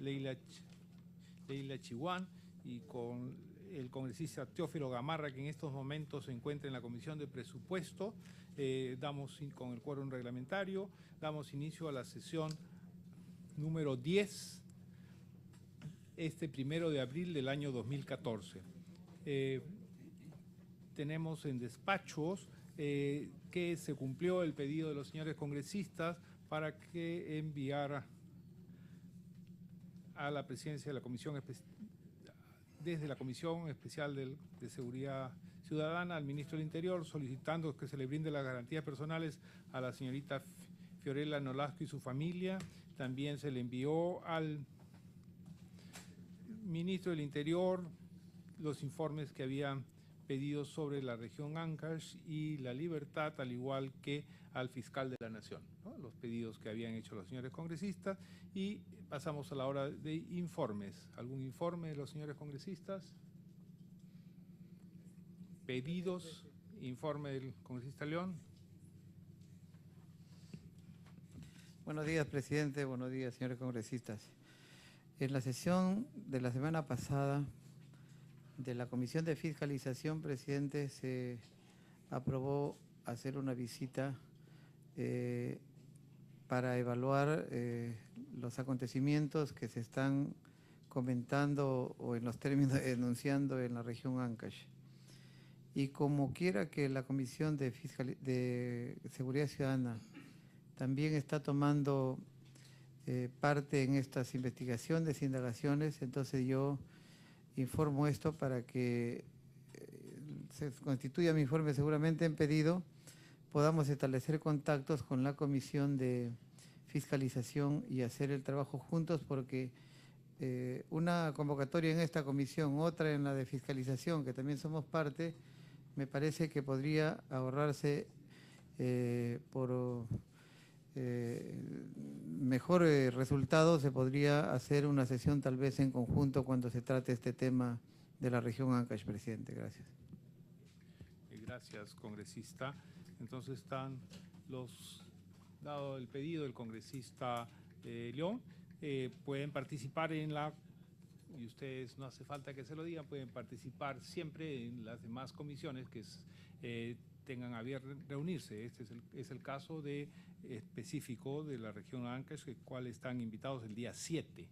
Leila Chihuán y con el congresista Teófilo Gamarra, que en estos momentos se encuentra en la Comisión de Presupuesto. Con el quórum reglamentario, damos inicio a la sesión número 10, este 1 de abril del año 2014. Tenemos en despachos que se cumplió el pedido de los señores congresistas para que enviara a la presidencia de la Comisión desde la Comisión Especial de Seguridad Ciudadana al Ministro del Interior, solicitando que se le brinde las garantías personales a la señorita Fiorella Nolasco y su familia. También se le envió al Ministro del Interior los informes que habían pedido sobre la región Ancash y La Libertad, al igual que al fiscal de la Nación, ¿no? Los pedidos que habían hecho los señores congresistas. Y pasamos a la hora de informes. ¿Algún informe de los señores congresistas? Pedidos, informe del congresista León. Buenos días, presidente. Buenos días, señores congresistas. En la sesión de la semana pasada de la Comisión de Fiscalización, presidente, se aprobó hacer una visita para evaluar los acontecimientos que se están comentando o en los términos denunciando en la región Ancash. Y como quiera que la Comisión de Seguridad Ciudadana también está tomando parte en estas investigaciones, indagaciones, entonces yo informo esto para que se constituya mi informe seguramente en pedido, podamos establecer contactos con la Comisión de Fiscalización y hacer el trabajo juntos, porque una convocatoria en esta comisión, otra en la de fiscalización, que también somos parte, me parece que podría ahorrarse por mejor resultado. Se podría hacer una sesión tal vez en conjunto cuando se trate este tema de la región Ancash, presidente. Gracias. Gracias, congresista. Entonces están dado el pedido del congresista León, pueden participar en y ustedes no hace falta que se lo digan, pueden participar siempre en las demás comisiones que tengan a bien reunirse. Este es el caso específico de la región Ancash, el cual están invitados el día 7,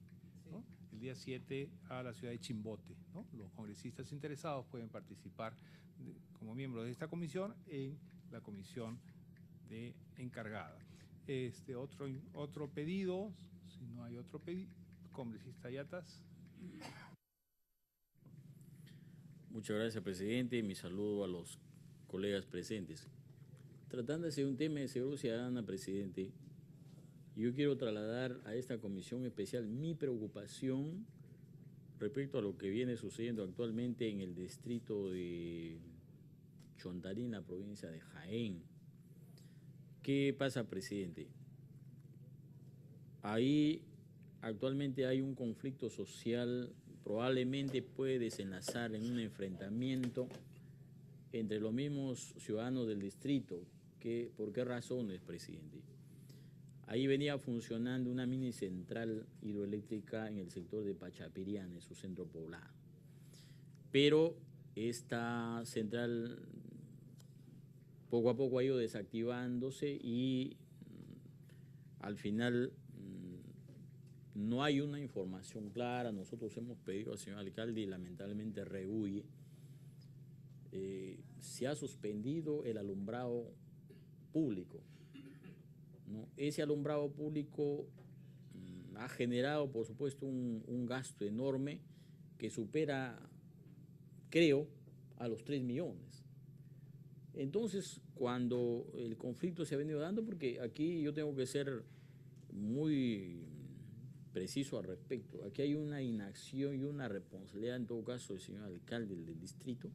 ¿no? El día 7 a la ciudad de Chimbote, ¿no? Los congresistas interesados pueden participar como miembros de esta comisión en la comisión encargada. Otro pedido, si no hay otro pedido, congresista Yatas. Muchas gracias, presidente. Mi saludo a los colegas presentes. Tratándose de un tema de seguridad ciudadana, presidente, yo quiero trasladar a esta comisión especial mi preocupación respecto a lo que viene sucediendo actualmente en el distrito de Chontarín, la provincia de Jaén. ¿Qué pasa, presidente? Ahí actualmente hay un conflicto social, probablemente puede desenlazar en un enfrentamiento entre los mismos ciudadanos del distrito. ¿Por qué razones, presidente? Ahí venía funcionando una mini central hidroeléctrica en el sector de Pachapirián, en su centro poblado. Pero esta central poco a poco ha ido desactivándose y al final no hay una información clara. Nosotros hemos pedido al señor alcalde y lamentablemente rehuye. Se ha suspendido el alumbrado público, ¿no? Ese alumbrado público ha generado, por supuesto, un gasto enorme que supera, creo, a los 3 millones. Entonces, cuando el conflicto se ha venido dando, porque aquí yo tengo que ser muy preciso al respecto, aquí hay una inacción y una responsabilidad, en todo caso, del señor alcalde del distrito,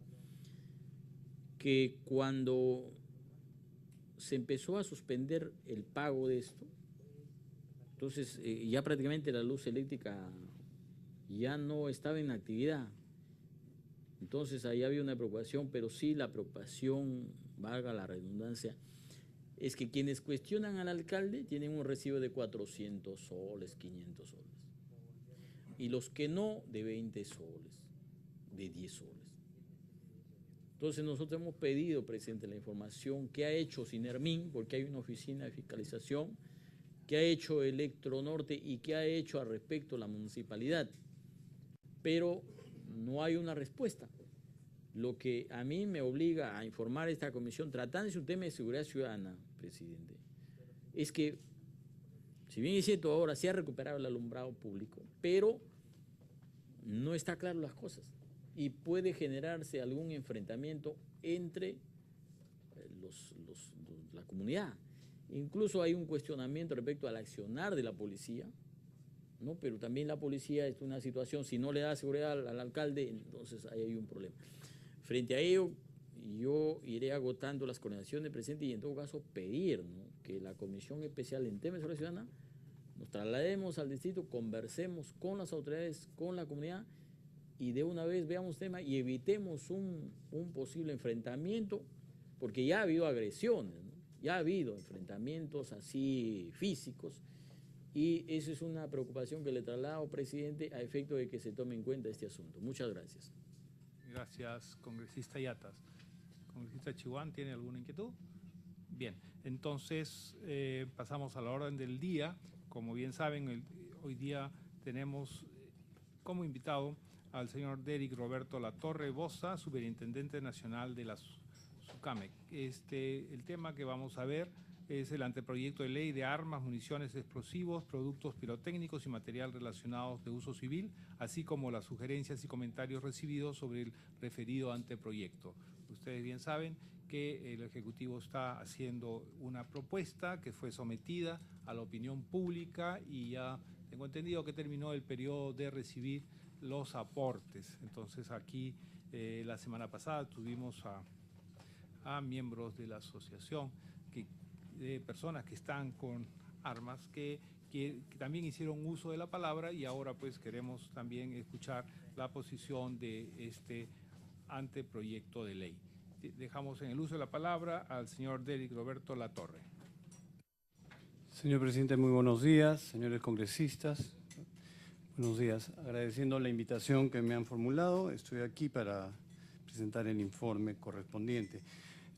que cuando se empezó a suspender el pago de esto, entonces ya prácticamente la luz eléctrica ya no estaba en actividad. Entonces ahí había una preocupación, pero sí la preocupación, valga la redundancia, es que quienes cuestionan al alcalde tienen un recibo de 400 soles, 500 soles. y los que no de 20 soles, de 10 soles. Entonces nosotros hemos pedido, presidente, la información que ha hecho Sinermin, porque hay una oficina de fiscalización, que ha hecho Electronorte y que ha hecho al respecto la municipalidad, pero no hay una respuesta. Lo que a mí me obliga a informar a esta comisión, tratándose un tema de seguridad ciudadana, presidente, es que, si bien es cierto, ahora se ha recuperado el alumbrado público, pero no está claro las cosas y puede generarse algún enfrentamiento entre la comunidad. Incluso hay un cuestionamiento respecto al accionar de la policía, ¿no? Pero también la policía es una situación, si no le da seguridad al alcalde, entonces ahí hay un problema. Frente a ello, yo iré agotando las coordinaciones, presidente, y en todo caso pedir, ¿no?, que la Comisión Especial en Temas de Seguridad Ciudadana nos traslademos al distrito, conversemos con las autoridades, con la comunidad, y de una vez veamos tema y evitemos un posible enfrentamiento, porque ya ha habido agresiones, ¿no? Ya ha habido enfrentamientos así físicos, y eso es una preocupación que le traslado, presidente, a efecto de que se tome en cuenta este asunto. Muchas gracias. Gracias, congresista Yatas. ¿Congresista Chihuán tiene alguna inquietud? Bien, entonces pasamos a la orden del día. Como bien saben, hoy día tenemos como invitado al señor Derrick Roberto Latorre Boza, Superintendente Nacional de la SUCAMEC. El tema que vamos a ver es el anteproyecto de ley de armas, municiones, explosivos, productos pirotécnicos y material relacionados de uso civil, así como las sugerencias y comentarios recibidos sobre el referido anteproyecto. Ustedes bien saben que el Ejecutivo está haciendo una propuesta que fue sometida a la opinión pública y ya tengo entendido que terminó el periodo de recibir los aportes. Entonces aquí la semana pasada tuvimos a miembros de la asociación de personas que están con armas que también hicieron uso de la palabra, y ahora pues queremos también escuchar la posición de este anteproyecto de ley. Dejamos en el uso de la palabra al señor Derrick Roberto Latorre. Señor presidente, muy buenos días. Señores congresistas, buenos días. Agradeciendo la invitación que me han formulado, estoy aquí para presentar el informe correspondiente.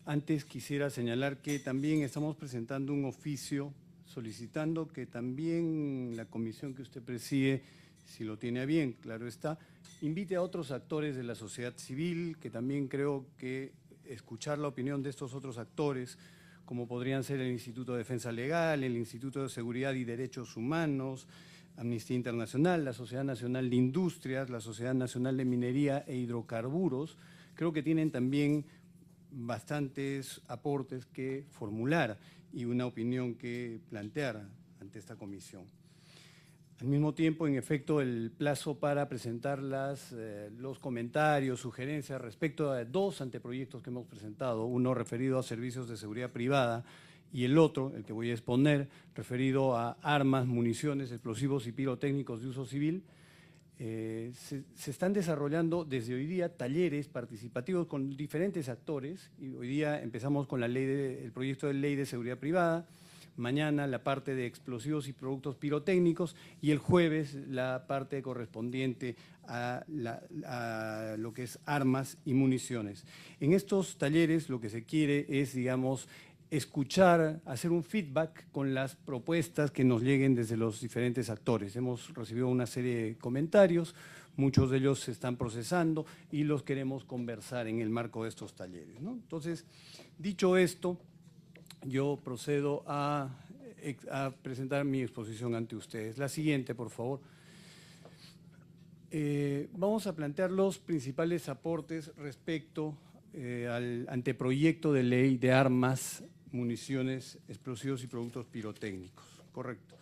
Antes quisiera señalar que también estamos presentando un oficio solicitando que también la comisión que usted preside, si lo tiene a bien, claro está, invite a otros actores de la sociedad civil, que también creo que escuchar la opinión de estos otros actores, como podrían ser el Instituto de Defensa Legal, el Instituto de Seguridad y Derechos Humanos, Amnistía Internacional, la Sociedad Nacional de Industrias, la Sociedad Nacional de Minería e Hidrocarburos, creo que tienen también bastantes aportes que formular y una opinión que plantear ante esta comisión. Al mismo tiempo, en efecto, el plazo para presentar los comentarios, sugerencias respecto a dos anteproyectos que hemos presentado, uno referido a servicios de seguridad privada y el otro, el que voy a exponer, referido a armas, municiones, explosivos y pirotécnicos de uso civil, se están desarrollando desde hoy día talleres participativos con diferentes actores, y hoy día empezamos con el proyecto de ley de seguridad privada, mañana la parte de explosivos y productos pirotécnicos y el jueves la parte correspondiente a lo que es armas y municiones. En estos talleres lo que se quiere es, digamos, escuchar, hacer un feedback con las propuestas que nos lleguen desde los diferentes actores. Hemos recibido una serie de comentarios, muchos de ellos se están procesando y los queremos conversar en el marco de estos talleres, ¿no? Entonces, dicho esto, yo procedo a presentar mi exposición ante ustedes. La siguiente, por favor. Vamos a plantear los principales aportes respecto al anteproyecto de ley de armas, municiones, explosivos y productos pirotécnicos. Correcto.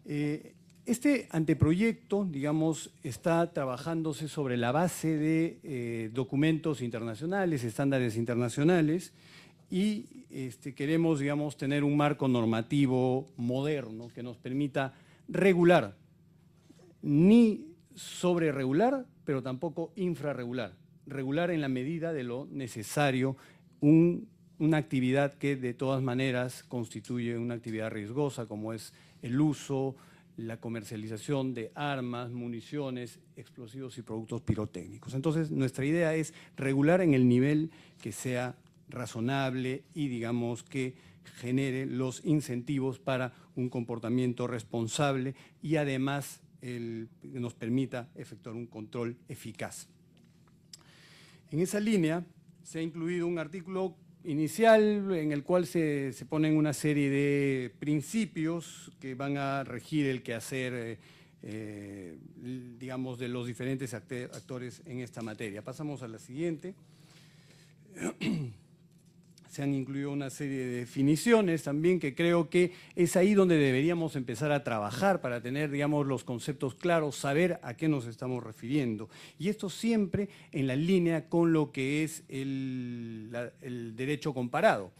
Este anteproyecto, digamos, está trabajándose sobre la base de documentos internacionales, estándares internacionales, y queremos, digamos, tener un marco normativo moderno que nos permita regular, ni sobreregular, pero tampoco infrarregular. Regular en la medida de lo necesario una actividad que de todas maneras constituye una actividad riesgosa, como es el uso, la comercialización de armas, municiones, explosivos y productos pirotécnicos. Entonces, nuestra idea es regular en el nivel que sea razonable y, digamos, que genere los incentivos para un comportamiento responsable y además nos permita efectuar un control eficaz. En esa línea se ha incluido un artículo inicial en el cual se ponen una serie de principios que van a regir el quehacer, digamos, de los diferentes actores en esta materia. Pasamos a la siguiente. Se han incluido una serie de definiciones también que creo que es ahí donde deberíamos empezar a trabajar para tener, digamos, los conceptos claros, saber a qué nos estamos refiriendo. Y esto siempre en la línea con lo que es el derecho comparado.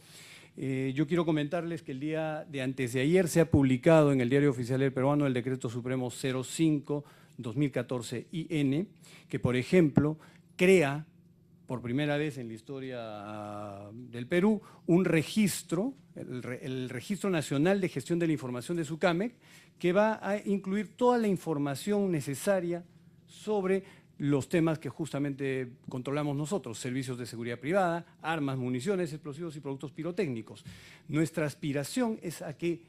Yo quiero comentarles que el día de antes de ayer se ha publicado en el Diario Oficial del Peruano el Decreto Supremo 05/2014-IN, que, por ejemplo, crea por primera vez en la historia del Perú, un registro, el Registro Nacional de Gestión de la Información de SUCAMEC, que va a incluir toda la información necesaria sobre los temas que justamente controlamos nosotros: servicios de seguridad privada, armas, municiones, explosivos y productos pirotécnicos. Nuestra aspiración es a que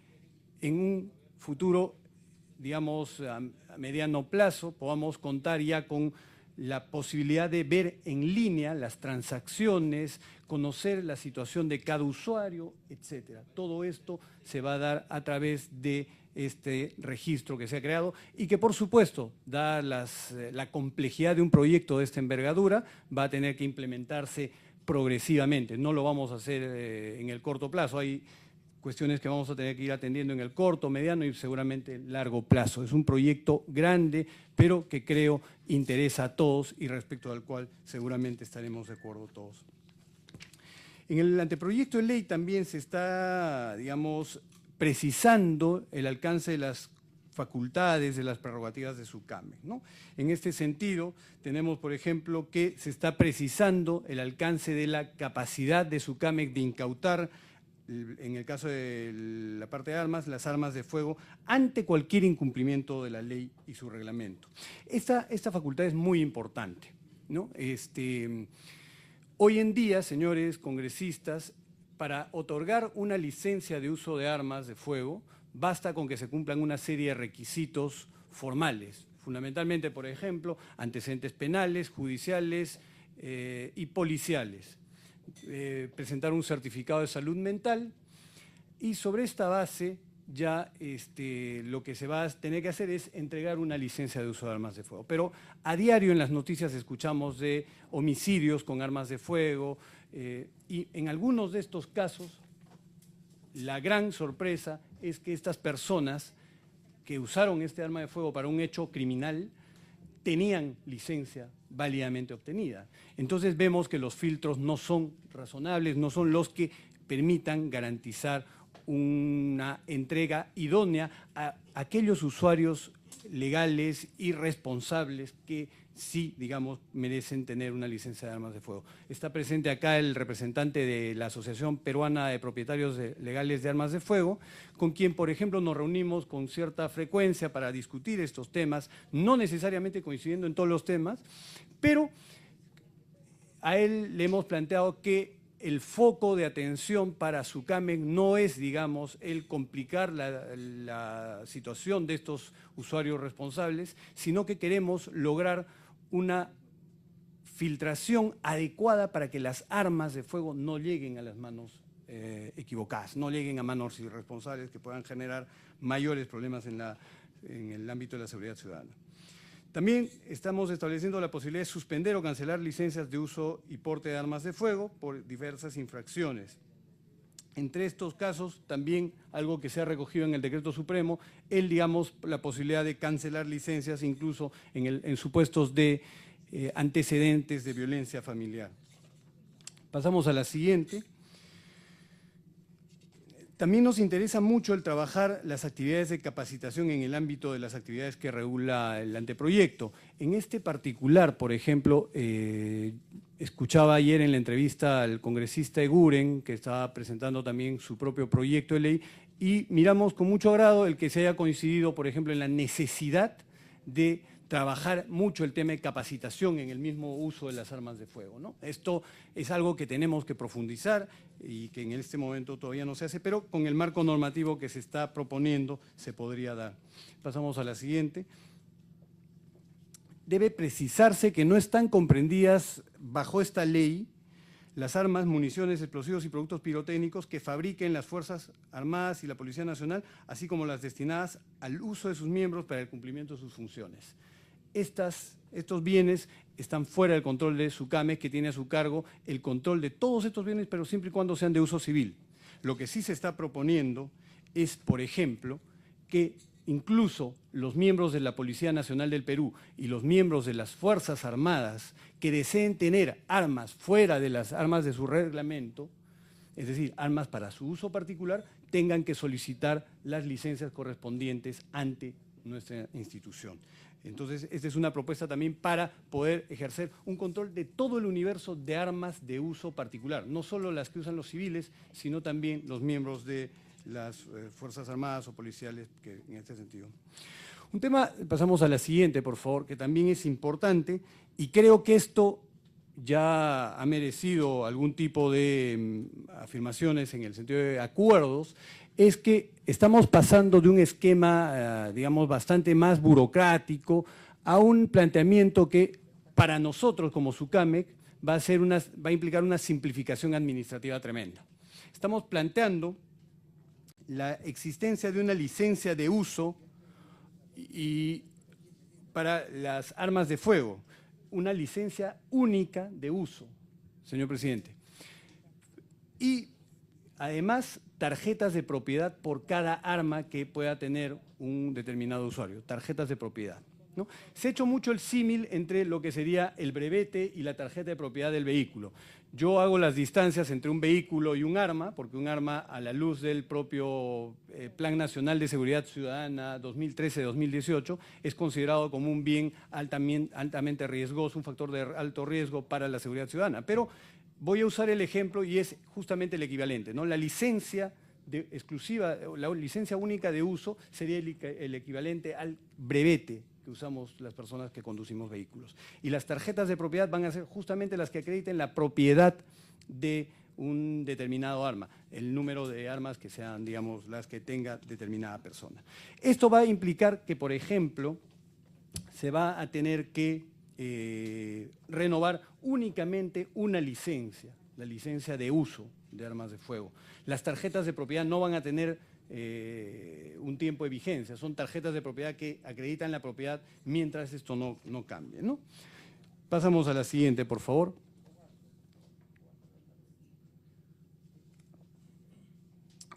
en un futuro, digamos, a mediano plazo, podamos contar ya con la posibilidad de ver en línea las transacciones, conocer la situación de cada usuario, etcétera. Todo esto se va a dar a través de este registro que se ha creado y que, por supuesto, dada la complejidad de un proyecto de esta envergadura, va a tener que implementarse progresivamente. No lo vamos a hacer en el corto plazo. Hay cuestiones que vamos a tener que ir atendiendo en el corto, mediano y seguramente largo plazo. Es un proyecto grande, pero que creo interesa a todos y respecto al cual seguramente estaremos de acuerdo todos. En el anteproyecto de ley también se está, digamos, precisando el alcance de las facultades, de las prerrogativas de SUCAMEC, ¿no? En este sentido, tenemos, por ejemplo, que se está precisando el alcance de la capacidad de SUCAMEC de incautar, en el caso de la parte de armas, las armas de fuego, ante cualquier incumplimiento de la ley y su reglamento. Esta facultad es muy importante, ¿no? Hoy en día, señores congresistas, para otorgar una licencia de uso de armas de fuego, basta con que se cumplan una serie de requisitos formales, fundamentalmente, por ejemplo, antecedentes penales, judiciales y policiales. Presentar un certificado de salud mental y sobre esta base ya lo que se va a tener que hacer es entregar una licencia de uso de armas de fuego. Pero a diario en las noticias escuchamos de homicidios con armas de fuego y en algunos de estos casos la gran sorpresa es que estas personas que usaron este arma de fuego para un hecho criminal tenían licencia válidamente obtenida. Entonces vemos que los filtros no son razonables, no son los que permitan garantizar una entrega idónea a aquellos usuarios legales y responsables que sí, digamos, merecen tener una licencia de armas de fuego. Está presente acá el representante de la Asociación Peruana de Propietarios Legales de Armas de Fuego, con quien, por ejemplo, nos reunimos con cierta frecuencia para discutir estos temas, no necesariamente coincidiendo en todos los temas, pero a él le hemos planteado que el foco de atención para SUCAMEC no es, digamos, el complicar la situación de estos usuarios responsables, sino que queremos lograr una filtración adecuada para que las armas de fuego no lleguen a las manos equivocadas, no lleguen a manos irresponsables que puedan generar mayores problemas en el ámbito de la seguridad ciudadana. También estamos estableciendo la posibilidad de suspender o cancelar licencias de uso y porte de armas de fuego por diversas infracciones. Entre estos casos, también algo que se ha recogido en el Decreto Supremo, digamos, la posibilidad de cancelar licencias incluso en supuestos de antecedentes de violencia familiar. Pasamos a la siguiente. También nos interesa mucho el trabajar las actividades de capacitación en el ámbito de las actividades que regula el anteproyecto. En este particular, por ejemplo, escuchaba ayer en la entrevista al congresista Eguren, que estaba presentando también su propio proyecto de ley, y miramos con mucho agrado el que se haya coincidido, por ejemplo, en la necesidad de trabajar mucho el tema de capacitación en el mismo uso de las armas de fuego, ¿no? Esto es algo que tenemos que profundizar y que en este momento todavía no se hace, pero con el marco normativo que se está proponiendo se podría dar. Pasamos a la siguiente. Debe precisarse que no están comprendidas bajo esta ley las armas, municiones, explosivos y productos pirotécnicos que fabriquen las Fuerzas Armadas y la Policía Nacional, así como las destinadas al uso de sus miembros para el cumplimiento de sus funciones. Estos bienes están fuera del control de SUCAMEC, que tiene a su cargo el control de todos estos bienes, pero siempre y cuando sean de uso civil. Lo que sí se está proponiendo es, por ejemplo, que incluso los miembros de la Policía Nacional del Perú y los miembros de las Fuerzas Armadas que deseen tener armas fuera de las armas de su reglamento, es decir, armas para su uso particular, tengan que solicitar las licencias correspondientes ante nuestra institución. Entonces, esta es una propuesta también para poder ejercer un control de todo el universo de armas de uso particular, no solo las que usan los civiles, sino también los miembros de las Fuerzas Armadas o policiales, que en este sentido. Un tema, pasamos a la siguiente, por favor, que también es importante, y creo que esto ya ha merecido algún tipo de afirmaciones en el sentido de acuerdos, es que estamos pasando de un esquema, digamos, bastante más burocrático a un planteamiento que para nosotros como SUCAMEC va a implicar una simplificación administrativa tremenda. Estamos planteando la existencia de una licencia de uso y para las armas de fuego, una licencia única de uso, señor presidente. Y además, tarjetas de propiedad por cada arma que pueda tener un determinado usuario, tarjetas de propiedad, ¿no? Se ha hecho mucho el símil entre lo que sería el brevete y la tarjeta de propiedad del vehículo. Yo hago las distancias entre un vehículo y un arma, porque un arma, a la luz del propio Plan Nacional de Seguridad Ciudadana 2013-2018, es considerado como un bien altamente riesgoso, un factor de alto riesgo para la seguridad ciudadana. Pero voy a usar el ejemplo y es justamente el equivalente, ¿no? La licencia exclusiva, la licencia única de uso sería el equivalente al brevete que usamos las personas que conducimos vehículos. Y las tarjetas de propiedad van a ser justamente las que acrediten la propiedad de un determinado arma, el número de armas que sean, digamos, las que tenga determinada persona. Esto va a implicar que, por ejemplo, se va a tener que renovar únicamente una licencia, la licencia de uso de armas de fuego. Las tarjetas de propiedad no van a tener un tiempo de vigencia, son tarjetas de propiedad que acreditan la propiedad mientras esto no cambie, ¿no? Pasamos a la siguiente, por favor.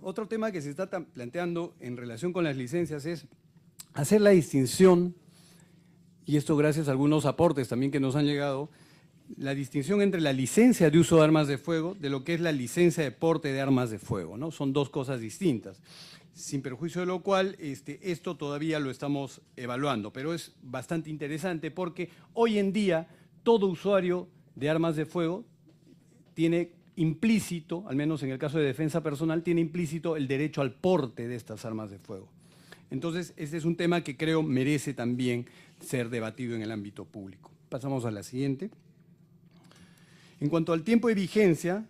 Otro tema que se está planteando en relación con las licencias es hacer la distinción, y esto gracias a algunos aportes también que nos han llegado, la distinción entre la licencia de uso de armas de fuego de lo que es la licencia de porte de armas de fuego, ¿no? Son dos cosas distintas, sin perjuicio de lo cual esto todavía lo estamos evaluando, pero es bastante interesante porque hoy en día todo usuario de armas de fuego tiene implícito, al menos en el caso de defensa personal, tiene implícito el derecho al porte de estas armas de fuego. Entonces, este es un tema que creo merece también ser debatido en el ámbito público. Pasamos a la siguiente. En cuanto al tiempo de vigencia,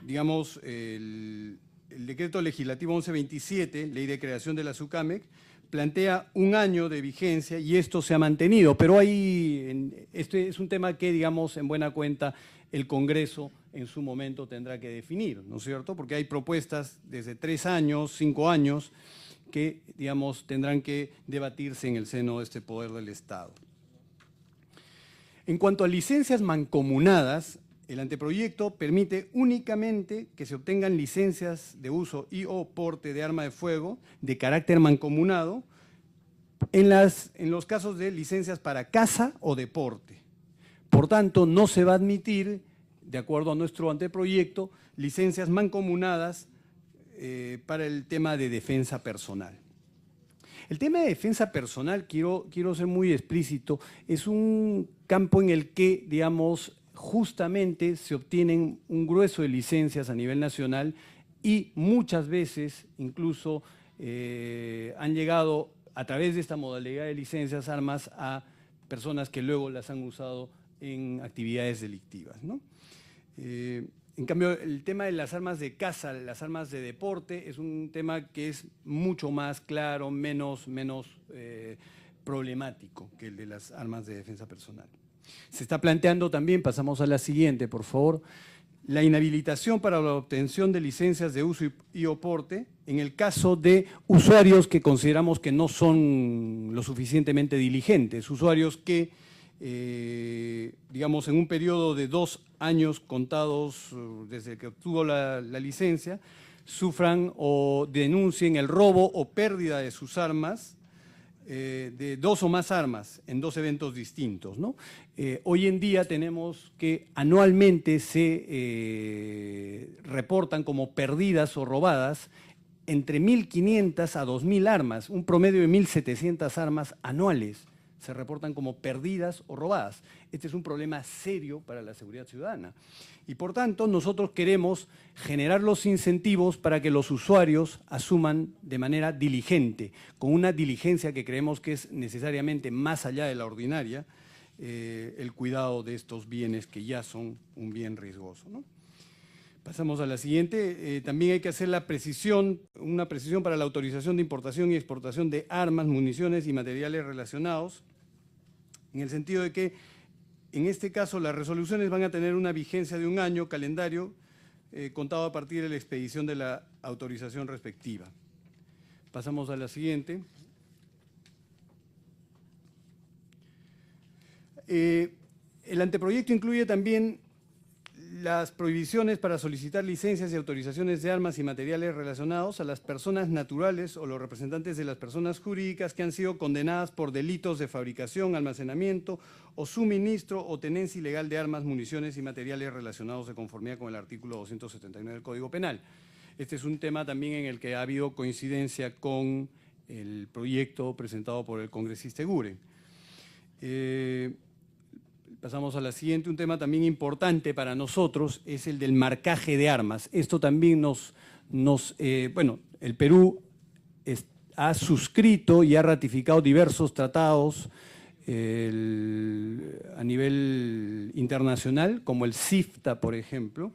digamos, el decreto legislativo 1127, ley de creación de la SUCAMEC, plantea un año de vigencia y esto se ha mantenido, pero este es un tema que, digamos, en buena cuenta, el Congreso en su momento tendrá que definir, ¿no es cierto? Porque hay propuestas desde 3 años, 5 años, que, digamos, tendrán que debatirse en el seno de este poder del Estado. En cuanto a licencias mancomunadas, el anteproyecto permite únicamente que se obtengan licencias de uso y o porte de arma de fuego de carácter mancomunado en los casos de licencias para caza o deporte. Por tanto, no se va a admitir, de acuerdo a nuestro anteproyecto, licencias mancomunadas para el tema de defensa personal. El tema de defensa personal, quiero ser muy explícito, es un campo en el que, digamos, justamente se obtienen un grueso de licencias a nivel nacional y muchas veces incluso han llegado a través de esta modalidad de licencias armas a personas que luego las han usado en actividades delictivas, ¿no? En cambio, el tema de las armas de caza, las armas de deporte, es un tema que es mucho más claro, menos problemático que el de las armas de defensa personal. Se está planteando también, pasamos a la siguiente, por favor, la inhabilitación para la obtención de licencias de uso y porte en el caso de usuarios que consideramos que no son lo suficientemente diligentes, usuarios que, digamos, en un periodo de 2 años contados desde que obtuvo la licencia, sufran o denuncien el robo o pérdida de sus armas, de 2 o más armas en 2 eventos distintos, ¿no? Hoy en día tenemos que anualmente se reportan como perdidas o robadas entre 1.500 a 2.000 armas, un promedio de 1.700 armas anuales se reportan como perdidas o robadas. Este es un problema serio para la seguridad ciudadana. Y por tanto, nosotros queremos generar los incentivos para que los usuarios asuman de manera diligente, con una diligencia que creemos que es necesariamente más allá de la ordinaria, el cuidado de estos bienes que ya son un bien riesgoso, ¿no? Pasamos a la siguiente. También hay que hacer una precisión para la autorización de importación y exportación de armas, municiones y materiales relacionados, en el sentido de que, en este caso, las resoluciones van a tener una vigencia de 1 año calendario contado a partir de la expedición de la autorización respectiva. Pasamos a la siguiente. El anteproyecto incluye también las prohibiciones para solicitar licencias y autorizaciones de armas y materiales relacionados a las personas naturales o los representantes de las personas jurídicas que han sido condenadas por delitos de fabricación, almacenamiento o suministro o tenencia ilegal de armas, municiones y materiales relacionados de conformidad con el artículo 279 del Código Penal. Este es un tema también en el que ha habido coincidencia con el proyecto presentado por el congresista Egure. Pasamos a la siguiente. Un tema también importante para nosotros es el del marcaje de armas. Esto también bueno, el Perú ha suscrito y ha ratificado diversos tratados a nivel internacional, como el CIFTA, por ejemplo,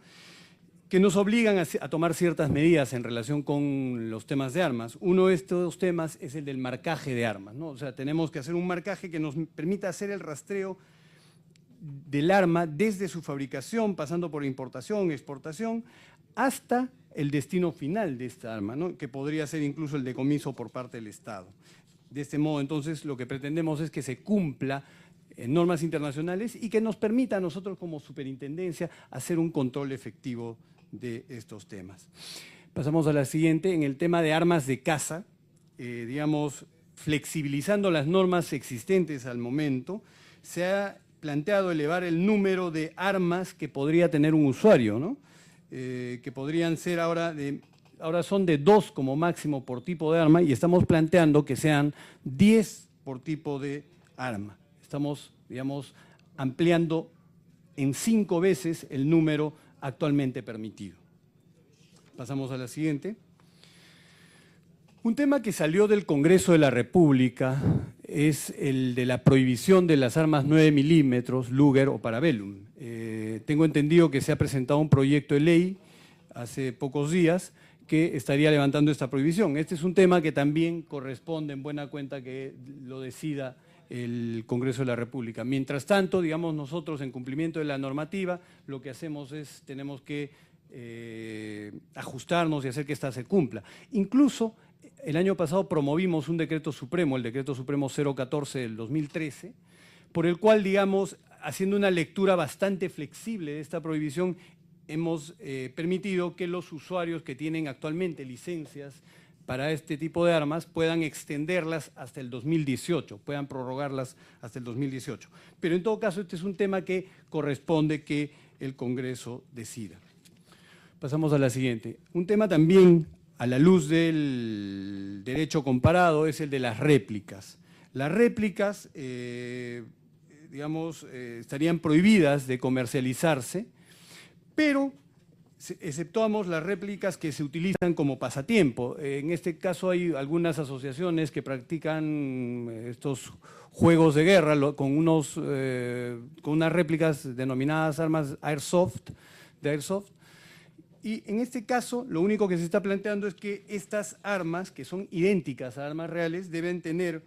que nos obligan a tomar ciertas medidas en relación con los temas de armas. Uno de estos temas es el del marcaje de armas, ¿no? O sea, tenemos que hacer un marcaje que nos permita hacer el rastreo del arma desde su fabricación, pasando por importación, exportación, hasta el destino final de esta arma, ¿no? Que podría ser incluso el decomiso por parte del Estado. De este modo, entonces, lo que pretendemos es que se cumpla normas internacionales y que nos permita a nosotros como superintendencia hacer un control efectivo de estos temas. Pasamos a la siguiente. En el tema de armas de caza, digamos, flexibilizando las normas existentes al momento, se ha planteado elevar el número de armas que podría tener un usuario, ¿no? Que podrían ser ahora son de 2 como máximo por tipo de arma y estamos planteando que sean 10 por tipo de arma. Estamos, digamos, ampliando en 5 veces el número actualmente permitido. Pasamos a la siguiente. Un tema que salió del Congreso de la República es el de la prohibición de las armas 9 milímetros, Luger o Parabellum. Tengo entendido que se ha presentado un proyecto de ley hace pocos días que estaría levantando esta prohibición. Este es un tema que también corresponde en buena cuenta que lo decida el Congreso de la República. Mientras tanto, digamos, nosotros en cumplimiento de la normativa, lo que hacemos es, tenemos que ajustarnos y hacer que esta se cumpla. Incluso, el año pasado promovimos un decreto supremo, el decreto supremo 014 del 2013, por el cual, digamos, haciendo una lectura bastante flexible de esta prohibición, hemos permitido que los usuarios que tienen actualmente licencias para este tipo de armas puedan extenderlas hasta el 2018, puedan prorrogarlas hasta el 2018. Pero en todo caso, este es un tema que corresponde que el Congreso decida. Pasamos a la siguiente. Un tema también a la luz del derecho comparado es el de las réplicas. Las réplicas, digamos, estarían prohibidas de comercializarse, pero exceptuamos las réplicas que se utilizan como pasatiempo. En este caso hay algunas asociaciones que practican estos juegos de guerra con unas réplicas denominadas armas de airsoft. Y en este caso, lo único que se está planteando es que estas armas, que son idénticas a armas reales, deben tener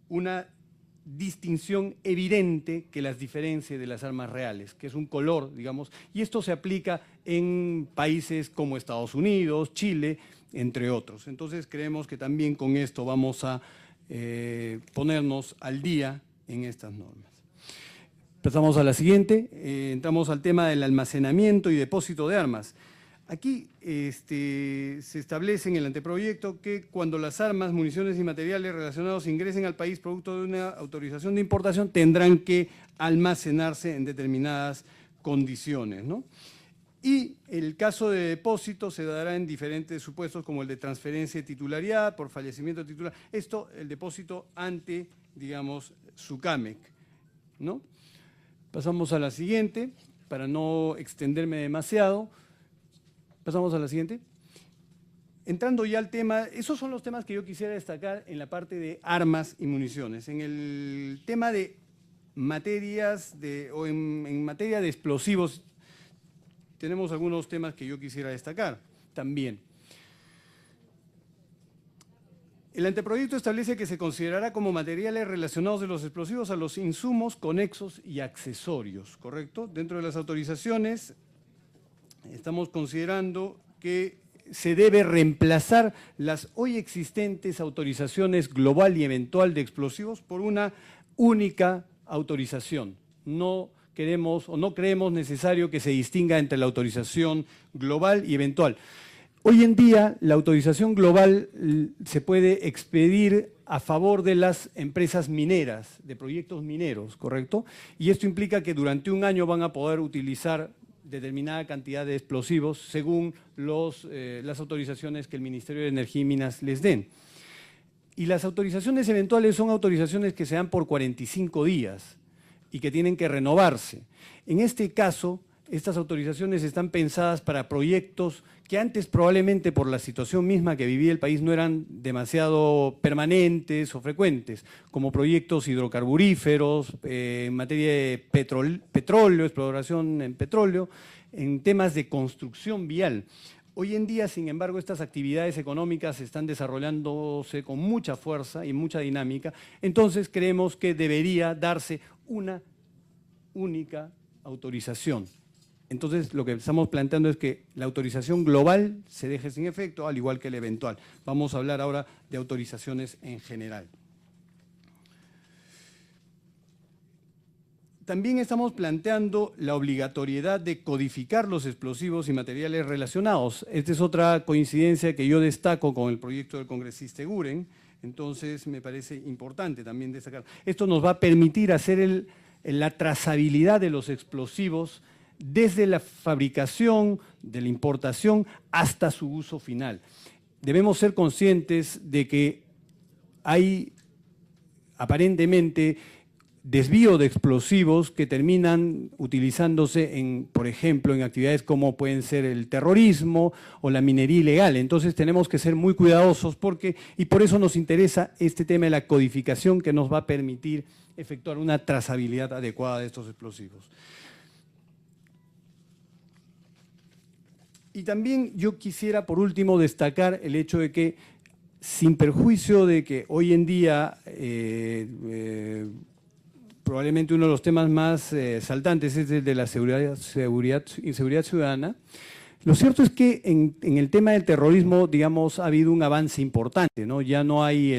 una distinción evidente que las diferencie de las armas reales, que es un color, digamos, y esto se aplica en países como Estados Unidos, Chile, entre otros. Entonces creemos que también con esto vamos a ponernos al día en estas normas. Pasamos a la siguiente, entramos al tema del almacenamiento y depósito de armas. Aquí se establece en el anteproyecto que cuando las armas, municiones y materiales relacionados ingresen al país producto de una autorización de importación, tendrán que almacenarse en determinadas condiciones, ¿no? Y el caso de depósito se dará en diferentes supuestos, como el de transferencia de titularidad, por fallecimiento de titular. Esto, el depósito ante, digamos, SUCAMEC, ¿no? Pasamos a la siguiente, para no extenderme demasiado. Pasamos a la siguiente. Entrando ya al tema, esos son los temas que yo quisiera destacar en la parte de armas y municiones. En el tema de materias, en materia de explosivos, tenemos algunos temas que yo quisiera destacar también. El anteproyecto establece que se considerará como materiales relacionados de los explosivos a los insumos, conexos y accesorios, ¿correcto? Dentro de las autorizaciones estamos considerando que se debe reemplazar las hoy existentes autorizaciones global y eventual de explosivos por una única autorización. No queremos o no creemos necesario que se distinga entre la autorización global y eventual. Hoy en día la autorización global se puede expedir a favor de las empresas mineras, de proyectos mineros, ¿correcto? Y esto implica que durante un año van a poder utilizar determinada cantidad de explosivos según las autorizaciones que el Ministerio de Energía y Minas les den. Y las autorizaciones eventuales son autorizaciones que se dan por 45 días y que tienen que renovarse. En este caso, estas autorizaciones están pensadas para proyectos que antes probablemente por la situación misma que vivía el país no eran demasiado permanentes o frecuentes, como proyectos hidrocarburíferos, en materia de petróleo, exploración en petróleo, en temas de construcción vial. Hoy en día, sin embargo, estas actividades económicas están desarrollándose con mucha fuerza y mucha dinámica, entonces creemos que debería darse una única autorización. Entonces, lo que estamos planteando es que la autorización global se deje sin efecto, al igual que la eventual. Vamos a hablar ahora de autorizaciones en general. También estamos planteando la obligatoriedad de codificar los explosivos y materiales relacionados. Esta es otra coincidencia que yo destaco con el proyecto del congresista Eguren, entonces me parece importante también destacar. Esto nos va a permitir hacer la trazabilidad de los explosivos desde la fabricación, de la importación, hasta su uso final. Debemos ser conscientes de que hay aparentemente desvío de explosivos que terminan utilizándose, por ejemplo, en actividades como pueden ser el terrorismo o la minería ilegal. Entonces tenemos que ser muy cuidadosos y por eso nos interesa este tema de la codificación que nos va a permitir efectuar una trazabilidad adecuada de estos explosivos. Y también yo quisiera, por último, destacar el hecho de que, sin perjuicio de que hoy en día probablemente uno de los temas más saltantes es el de la inseguridad ciudadana, lo cierto es que en el tema del terrorismo, digamos, ha habido un avance importante, ¿no? Ya no hay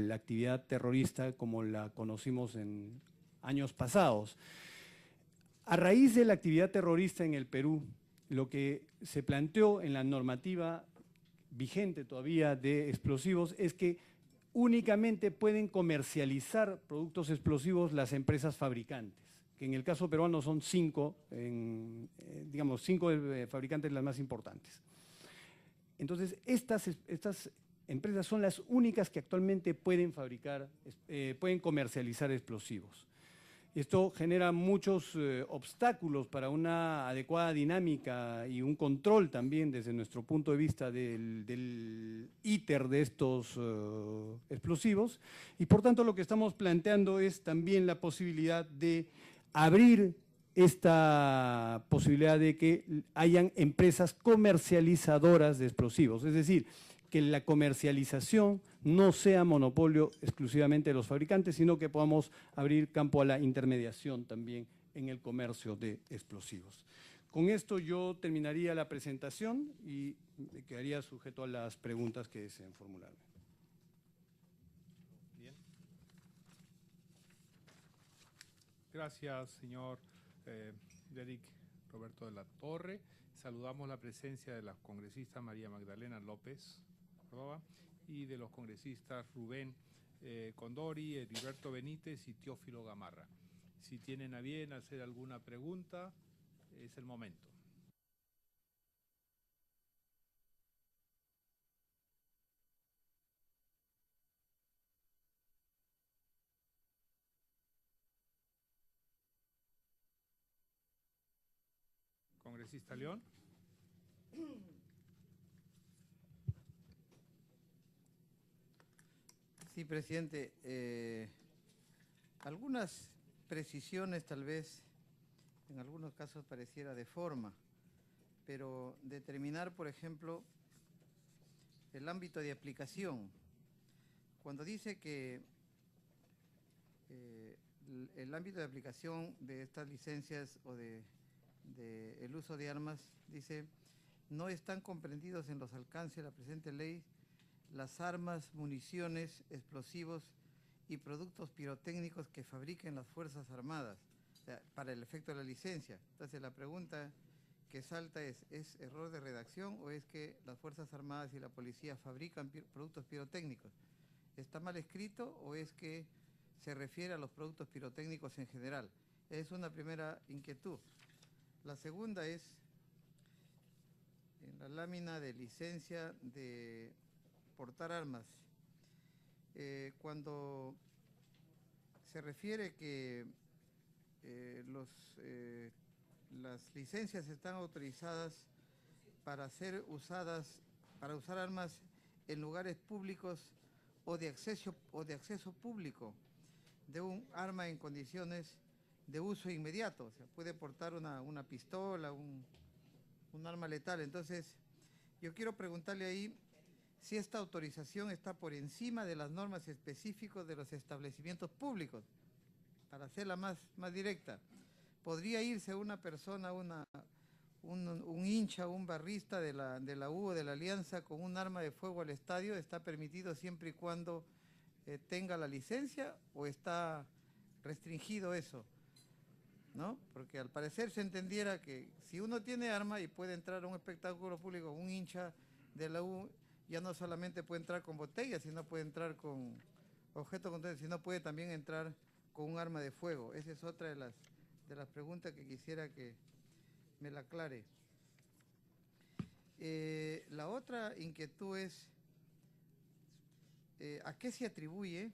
la actividad terrorista como la conocimos en años pasados. A raíz de la actividad terrorista en el Perú, lo que se planteó en la normativa vigente todavía de explosivos es que únicamente pueden comercializar productos explosivos las empresas fabricantes, que en el caso peruano son 5, digamos, 5 fabricantes las más importantes. Entonces, estas empresas son las únicas que actualmente pueden comercializar explosivos. Esto genera muchos obstáculos para una adecuada dinámica y un control también desde nuestro punto de vista del íter de estos explosivos, y por tanto lo que estamos planteando es también la posibilidad de abrir esta posibilidad de que hayan empresas comercializadoras de explosivos, es decir, que la comercialización no sea monopolio exclusivamente de los fabricantes, sino que podamos abrir campo a la intermediación también en el comercio de explosivos. Con esto yo terminaría la presentación y me quedaría sujeto a las preguntas que deseen formularme. Bien. Gracias, señor Derek Roberto de la Torre. Saludamos la presencia de la congresista María Magdalena López Córdoba y de los congresistas Rubén Condori, Heriberto Benítez y Teófilo Gamarra. Si tienen a bien hacer alguna pregunta, es el momento. Congresista León. Sí, presidente. Algunas precisiones tal vez, en algunos casos pareciera de forma, pero determinar, por ejemplo, el ámbito de aplicación. Cuando dice que el ámbito de aplicación de estas licencias o de el uso de armas, dice, no están comprendidos en los alcances de la presente ley las armas, municiones, explosivos y productos pirotécnicos que fabriquen las Fuerzas Armadas, o sea, para el efecto de la licencia. Entonces la pregunta que salta ¿es error de redacción o es que las Fuerzas Armadas y la Policía fabrican productos pirotécnicos? ¿Está mal escrito o es que se refiere a los productos pirotécnicos en general? Es una primera inquietud. La segunda es, en la lámina de licencia de portar armas, cuando se refiere que las licencias están autorizadas para ser usadas, para usar armas en lugares públicos o de acceso público de un arma en condiciones de uso inmediato, o sea, puede portar una pistola, un arma letal. Entonces, yo quiero preguntarle ahí si esta autorización está por encima de las normas específicas de los establecimientos públicos, para hacerla más directa. ¿Podría irse una persona, un hincha, un barrista de la U o de la Alianza con un arma de fuego al estadio? ¿Está permitido siempre y cuando tenga la licencia o está restringido eso? ¿No? Porque al parecer se entendiera que si uno tiene arma y puede entrar a un espectáculo público, un hincha de la U, ya no solamente puede entrar con botellas, sino puede entrar con objetos contundentes, sino puede también entrar con un arma de fuego. Esa es otra de las preguntas que quisiera que me la aclare. La otra inquietud es, ¿a qué se atribuye?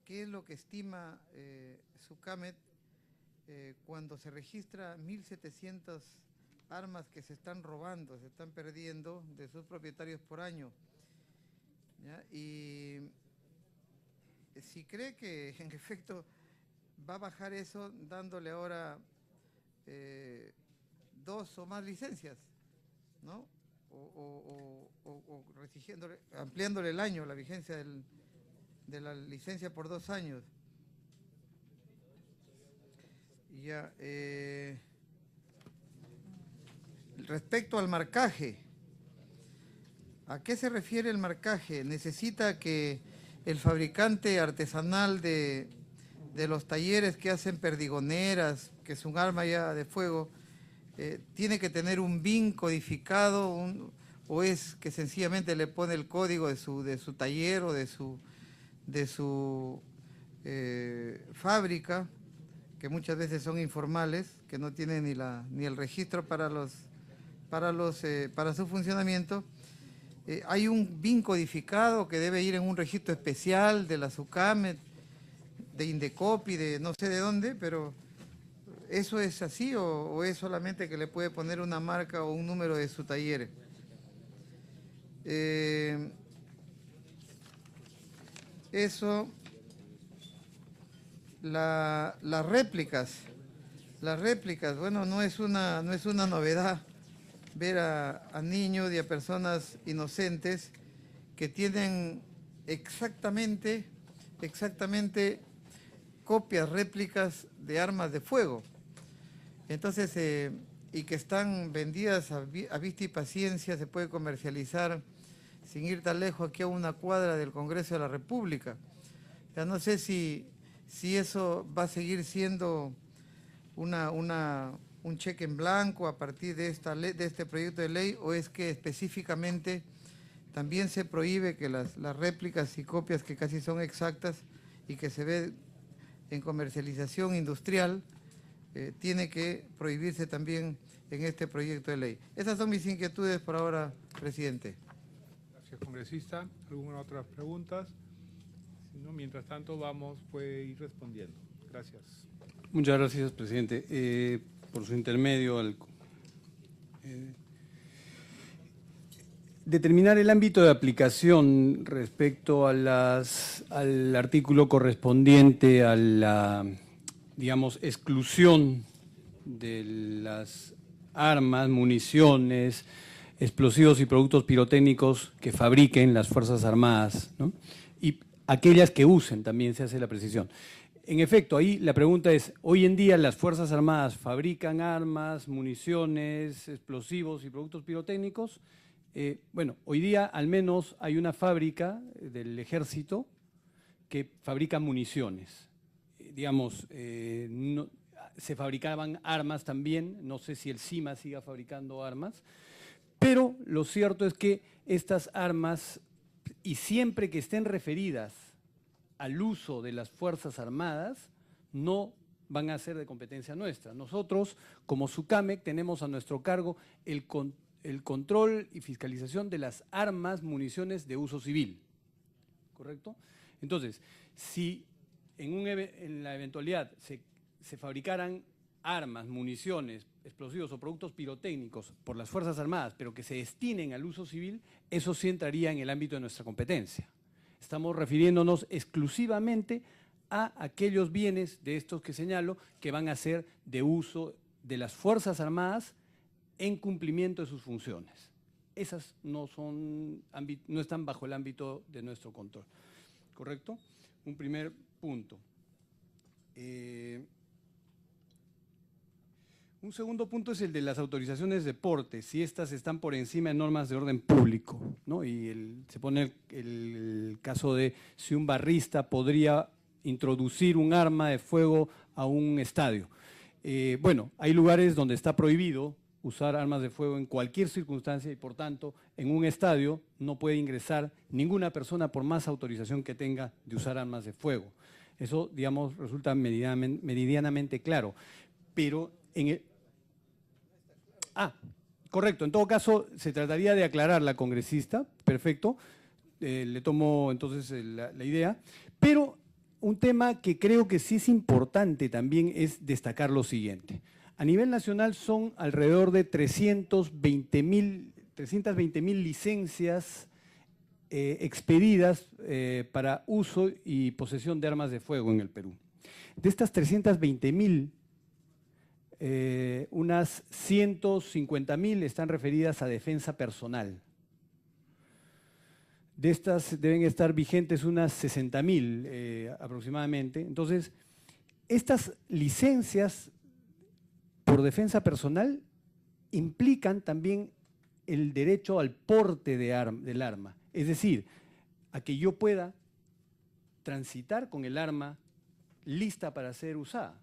¿Qué es lo que estima SUCAMED cuando se registra 1.700 armas que se están robando, se están perdiendo de sus propietarios por año? ¿Ya? Y si cree que en efecto va a bajar eso dándole ahora 2 o más licencias, ¿no? O restringiéndole, ampliándole el año, la vigencia de la licencia por 2 años. Ya, respecto al marcaje, ¿a qué se refiere el marcaje? ¿Necesita que el fabricante artesanal de los talleres que hacen perdigoneras, que es un arma ya de fuego, tiene que tener un BIN codificado, o es que sencillamente le pone el código de su taller o de su fábrica, que muchas veces son informales, que no tienen ni el registro para su funcionamiento? Hay un BIN codificado que debe ir en un registro especial de la SUCAMED, de Indecopi, de no sé de dónde, pero ¿eso es así o es solamente que le puede poner una marca o un número de su taller? Eso, las réplicas, bueno, no es una novedad ver a niños y a personas inocentes que tienen exactamente copias, réplicas de armas de fuego. Entonces, y que están vendidas a vista y paciencia, se puede comercializar sin ir tan lejos, aquí a una cuadra del Congreso de la República. Ya no sé si eso va a seguir siendo un cheque en blanco a partir de este proyecto de ley, o es que específicamente también se prohíbe que las réplicas y copias que casi son exactas y que se ve en comercialización industrial, tiene que prohibirse también en este proyecto de ley. Esas son mis inquietudes por ahora, presidente. Gracias, congresista. ¿Alguna otra pregunta? Si no, mientras tanto, puede ir respondiendo. Gracias. Muchas gracias, presidente. Por su intermedio, determinar el ámbito de aplicación respecto a al artículo correspondiente a la, digamos, exclusión de las armas, municiones, explosivos y productos pirotécnicos que fabriquen las Fuerzas Armadas, ¿no? Y aquellas que usen, también se hace la precisión. En efecto, ahí la pregunta es, hoy en día las Fuerzas Armadas fabrican armas, municiones, explosivos y productos pirotécnicos. Bueno, hoy día al menos hay una fábrica del Ejército que fabrica municiones. Digamos, se fabricaban armas también, no sé si el CIMA siga fabricando armas, pero lo cierto es que estas armas, y siempre que estén referidas al uso de las Fuerzas Armadas, no van a ser de competencia nuestra. Nosotros, como SUCAMEC, tenemos a nuestro cargo el control y fiscalización de las armas, municiones de uso civil, ¿correcto? Entonces, si en la eventualidad se fabricaran armas, municiones, explosivos o productos pirotécnicos por las Fuerzas Armadas, pero que se destinen al uso civil, eso sí entraría en el ámbito de nuestra competencia. Estamos refiriéndonos exclusivamente a aquellos bienes de estos que señalo que van a ser de uso de las Fuerzas Armadas en cumplimiento de sus funciones. Esas no están bajo el ámbito de nuestro control, ¿correcto? Un primer punto. Un segundo punto es el de las autorizaciones de porte, si estas están por encima de normas de orden público, ¿no? Y se pone el caso de si un barrista podría introducir un arma de fuego a un estadio. Bueno, hay lugares donde está prohibido usar armas de fuego en cualquier circunstancia y, por tanto, en un estadio no puede ingresar ninguna persona por más autorización que tenga de usar armas de fuego. Eso, digamos, resulta meridianamente claro. Pero correcto. En todo caso, se trataría de aclarar la congresista. Perfecto. Le tomo entonces la idea. Pero un tema que creo que sí es importante también es destacar lo siguiente. A nivel nacional son alrededor de 320.000 licencias expedidas para uso y posesión de armas de fuego en el Perú. De estas 320.000, unas 150.000 están referidas a defensa personal. De estas deben estar vigentes unas 60.000 aproximadamente. Entonces, estas licencias por defensa personal implican también el derecho al porte del arma. Es decir, a que yo pueda transitar con el arma lista para ser usada,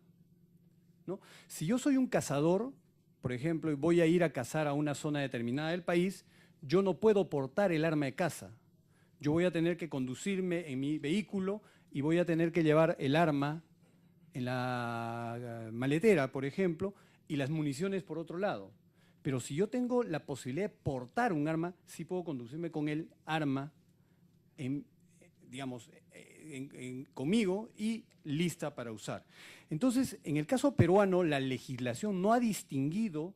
¿no? Si yo soy un cazador, por ejemplo, y voy a ir a cazar a una zona determinada del país, yo no puedo portar el arma de caza. Yo voy a tener que conducirme en mi vehículo y voy a tener que llevar el arma en la maletera, por ejemplo, y las municiones por otro lado. Pero si yo tengo la posibilidad de portar un arma, sí puedo conducirme con el arma, digamos, conmigo y lista para usar. Entonces, en el caso peruano, la legislación no ha distinguido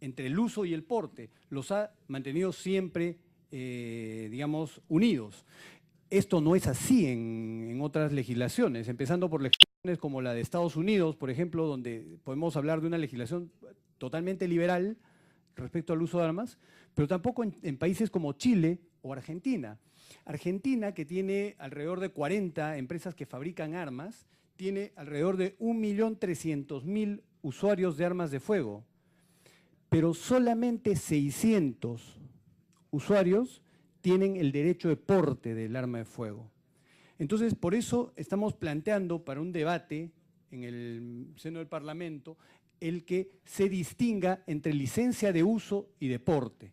entre el uso y el porte, los ha mantenido siempre, digamos, unidos. Esto no es así en otras legislaciones, empezando por legislaciones como la de Estados Unidos, por ejemplo, donde podemos hablar de una legislación totalmente liberal respecto al uso de armas, pero tampoco en países como Chile o Argentina. Argentina, que tiene alrededor de 40 empresas que fabrican armas, tiene alrededor de 1.300.000 usuarios de armas de fuego, pero solamente 600 usuarios tienen el derecho de porte del arma de fuego. Entonces, por eso estamos planteando para un debate en el seno del Parlamento el que se distinga entre licencia de uso y de porte.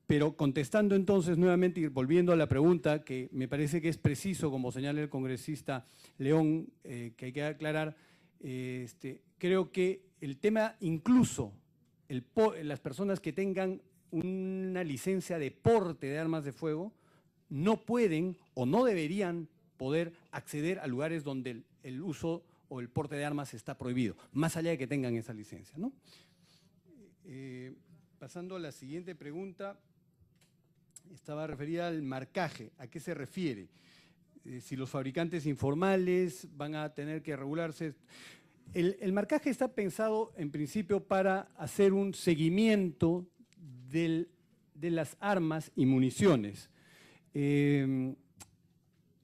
Pero contestando entonces nuevamente y volviendo a la pregunta, que me parece que es preciso, como señala el congresista León, que hay que aclarar, creo que el tema incluso, las personas que tengan una licencia de porte de armas de fuego no pueden o no deberían poder acceder a lugares donde el uso o el porte de armas está prohibido, más allá de que tengan esa licencia, ¿no? Pasando a la siguiente pregunta, estaba referida al marcaje. ¿A qué se refiere? Si los fabricantes informales van a tener que regularse. El marcaje está pensado en principio para hacer un seguimiento de las armas y municiones.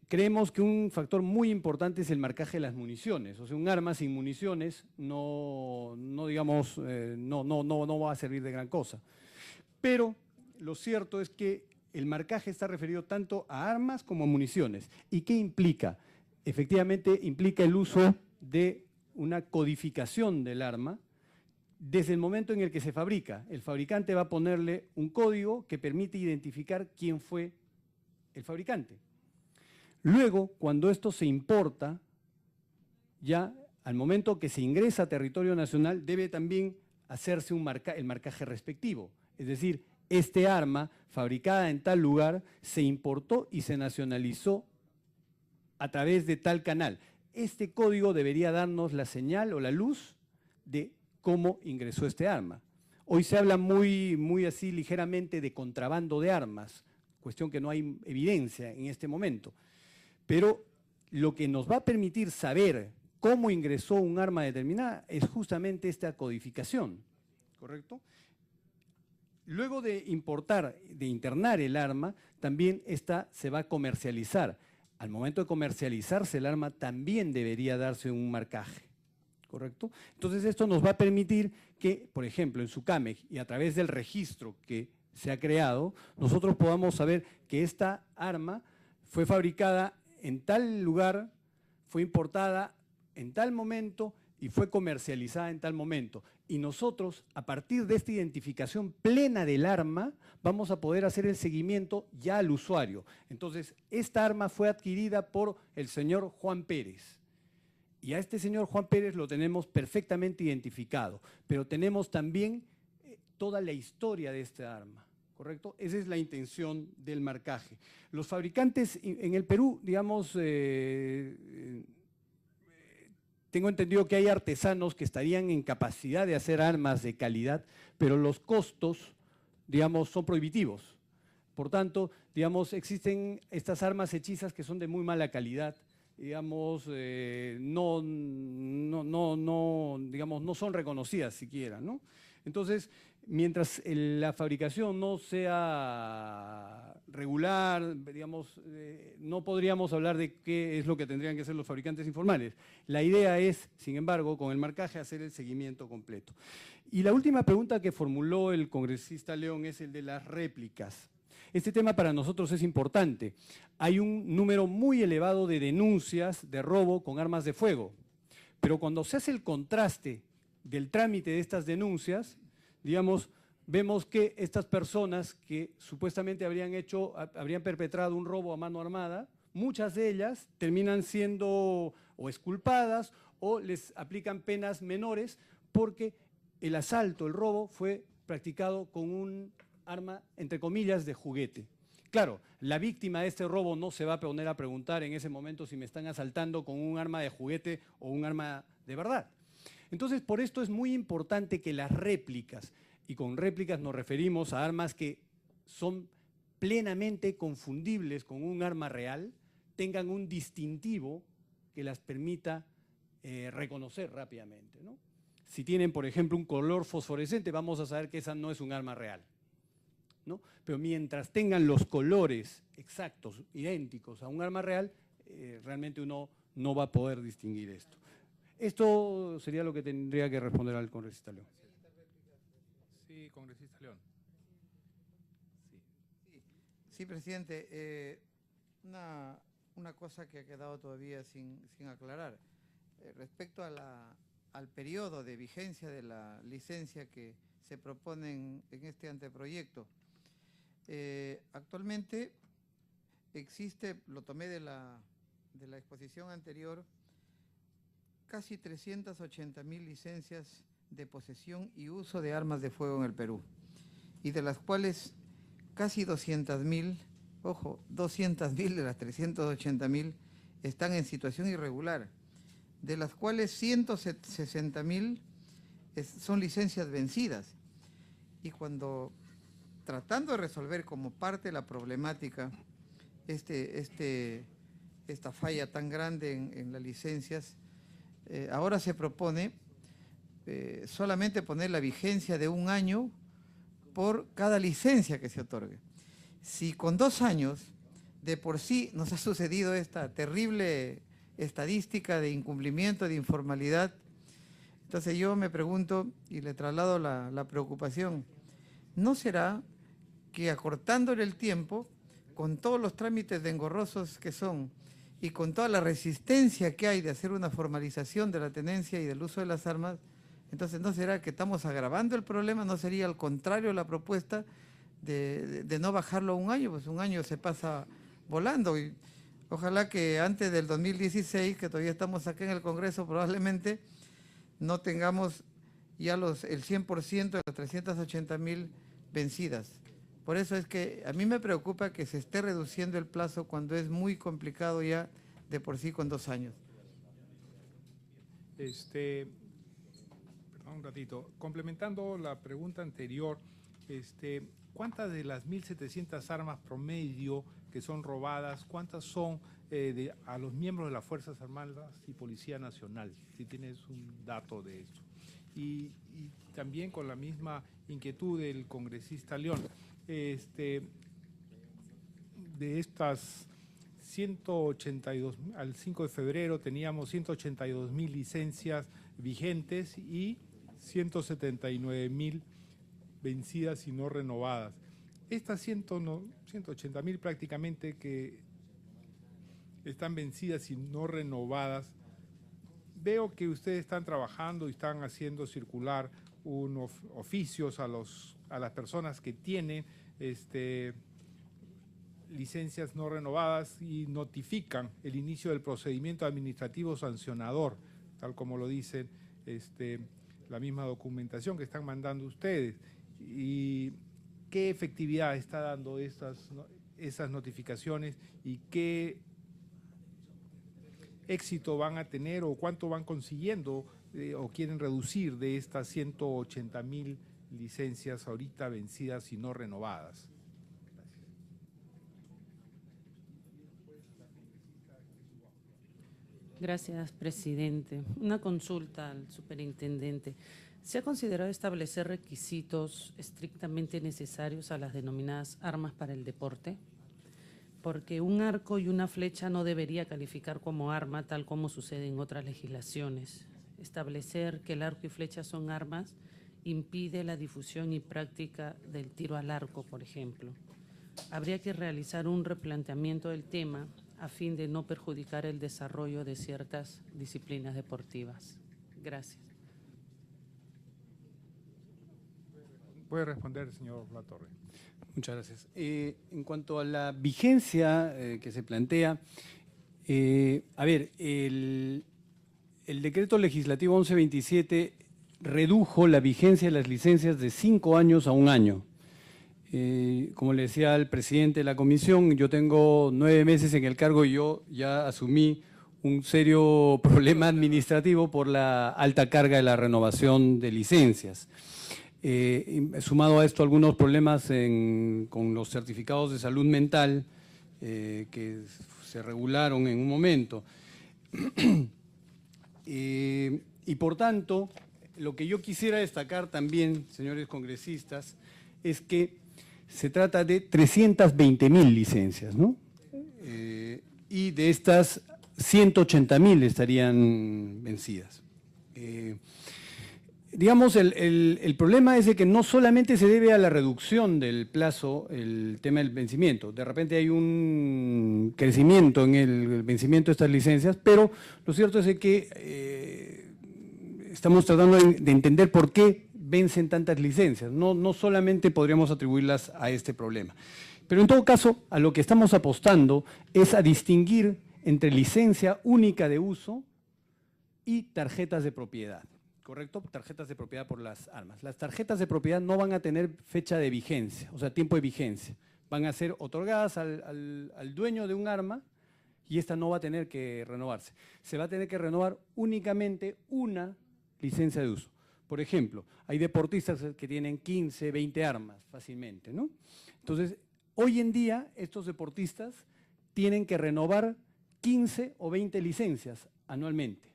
Creemos que un factor muy importante es el marcaje de las municiones. O sea, un arma sin municiones no va a servir de gran cosa. Pero lo cierto es que el marcaje está referido tanto a armas como a municiones. ¿Y qué implica? Efectivamente, implica el uso de una codificación del arma desde el momento en el que se fabrica. El fabricante va a ponerle un código que permite identificar quién fue el fabricante. Luego, cuando esto se importa, ya al momento que se ingresa a territorio nacional, debe también hacerse el marcaje respectivo. Es decir, este arma fabricada en tal lugar se importó y se nacionalizó a través de tal canal. Este código debería darnos la señal o la luz de cómo ingresó este arma. Hoy se habla muy así ligeramente de contrabando de armas, cuestión que no hay evidencia en este momento. Pero lo que nos va a permitir saber cómo ingresó un arma determinada es justamente esta codificación, ¿correcto? Luego de internar el arma, también esta se va a comercializar. Al momento de comercializarse el arma también debería darse un marcaje, ¿correcto? Entonces esto nos va a permitir que, por ejemplo, en SUCAMEC y a través del registro que se ha creado, nosotros podamos saber que esta arma fue fabricada en tal lugar, fue importada en tal momento y fue comercializada en tal momento. Y nosotros, a partir de esta identificación plena del arma, vamos a poder hacer el seguimiento ya al usuario. Entonces, esta arma fue adquirida por el señor Juan Pérez. Y a este señor Juan Pérez lo tenemos perfectamente identificado, pero tenemos también toda la historia de esta arma, ¿correcto? Esa es la intención del marcaje. Los fabricantes en el Perú, digamos, tengo entendido que hay artesanos que estarían en capacidad de hacer armas de calidad, pero los costos, digamos, son prohibitivos. Por tanto, digamos, existen estas armas hechizas que son de muy mala calidad, digamos, no son reconocidas siquiera, ¿no? Entonces, mientras la fabricación no sea regular, digamos, no podríamos hablar de qué es lo que tendrían que hacer los fabricantes informales. La idea es, sin embargo, con el marcaje hacer el seguimiento completo. Y la última pregunta que formuló el congresista León es el de las réplicas. Este tema para nosotros es importante. Hay un número muy elevado de denuncias de robo con armas de fuego, pero cuando se hace el contraste del trámite de estas denuncias, digamos, vemos que estas personas que supuestamente habrían perpetrado un robo a mano armada, muchas de ellas terminan siendo o exculpadas o les aplican penas menores porque el asalto, el robo, fue practicado con un arma, entre comillas, de juguete. claro, la víctima de este robo no se va a poner a preguntar en ese momento si me están asaltando con un arma de juguete o un arma de verdad. Entonces, por esto es muy importante que las réplicas, y con réplicas nos referimos a armas que son plenamente confundibles con un arma real, tengan un distintivo que las permita reconocer rápidamente, ¿no? Si tienen, por ejemplo, un color fosforescente, vamos a saber que esa no es un arma real, ¿no? Pero mientras tengan los colores exactos, idénticos a un arma real, realmente uno no va a poder distinguir esto. Esto sería lo que tendría que responder al congresista León. Sí, congresista León. Sí, presidente. Una cosa que ha quedado todavía sin aclarar. Respecto al periodo de vigencia de la licencia que se propone en este anteproyecto. Actualmente existe, lo tomé de la exposición anterior, casi 380.000 licencias de posesión y uso de armas de fuego en el Perú, y de las cuales casi 200.000, ojo, 200.000 de las 380.000 están en situación irregular, de las cuales 160.000 son licencias vencidas. Y cuando, tratando de resolver como parte de la problemática esta falla tan grande en las licencias, ahora se propone solamente poner la vigencia de 1 año por cada licencia que se otorgue. Si con 2 años de por sí nos ha sucedido esta terrible estadística de incumplimiento, de informalidad, entonces yo me pregunto y le traslado la preocupación, ¿no será que acortándole el tiempo, con todos los trámites de engorrosos que son y con toda la resistencia que hay de hacer una formalización de la tenencia y del uso de las armas, entonces no será que estamos agravando el problema? ¿No sería al contrario la propuesta de no bajarlo a 1 año? Pues 1 año se pasa volando, y ojalá que antes del 2016, que todavía estamos acá en el Congreso, probablemente no tengamos ya el 100% de las 380.000 vencidas. Por eso es que a mí me preocupa que se esté reduciendo el plazo cuando es muy complicado ya de por sí con 2 años. Perdón un ratito, complementando la pregunta anterior, ¿cuántas de las 1.700 armas promedio que son robadas, cuántas son a los miembros de las Fuerzas Armadas y Policía Nacional? Si tienes un dato de eso. Y también con la misma inquietud del congresista León, de estas 182, al 5 de febrero teníamos 182.000 licencias vigentes y 179.000 vencidas y no renovadas. Estas 180.000 prácticamente que están vencidas y no renovadas, veo que ustedes están trabajando y están haciendo circular unos oficios a las personas que tienen licencias no renovadas y notifican el inicio del procedimiento administrativo sancionador, tal como lo dice la misma documentación que están mandando ustedes. ¿Y qué efectividad está dando esas notificaciones y qué éxito van a tener o cuánto van consiguiendo o quieren reducir de estas 180.000 licencias ahorita vencidas y no renovadas? Gracias, presidente. Una consulta al superintendente. ¿Se ha considerado establecer requisitos estrictamente necesarios a las denominadas armas para el deporte? Porque un arco y una flecha no debería calificar como arma, tal como sucede en otras legislaciones. Establecer que el arco y flecha son armas impide la difusión y práctica del tiro al arco, por ejemplo. Habría que realizar un replanteamiento del tema a fin de no perjudicar el desarrollo de ciertas disciplinas deportivas. Gracias. Puede responder, señor Latorre. Muchas gracias. En cuanto a la vigencia que se plantea, el decreto legislativo 1127 redujo la vigencia de las licencias de 5 años a 1 año. Como le decía al presidente de la comisión, yo tengo 9 meses en el cargo y yo ya asumí un serio problema administrativo por la alta carga de la renovación de licencias. Sumado a esto, algunos problemas con los certificados de salud mental que se regularon en un momento. Y por tanto, lo que yo quisiera destacar también, señores congresistas, es que se trata de 320.000 licencias, ¿no? Y de estas, 180.000 estarían vencidas. Digamos, el problema es de que no solamente se debe a la reducción del plazo el tema del vencimiento. De repente hay un crecimiento en el vencimiento de estas licencias, pero lo cierto es de que estamos tratando de entender por qué vencen tantas licencias. No solamente podríamos atribuirlas a este problema. Pero en todo caso, a lo que estamos apostando es a distinguir entre licencia única de uso y tarjetas de propiedad. ¿Correcto? Tarjetas de propiedad por las armas. Las tarjetas de propiedad no van a tener fecha de vigencia, o sea, tiempo de vigencia. Van a ser otorgadas al dueño de un arma y esta no va a tener que renovarse. Se va a tener que renovar únicamente una licencia de uso. Por ejemplo, hay deportistas que tienen 15, 20 armas fácilmente, ¿no? Entonces, hoy en día estos deportistas tienen que renovar 15 o 20 licencias anualmente,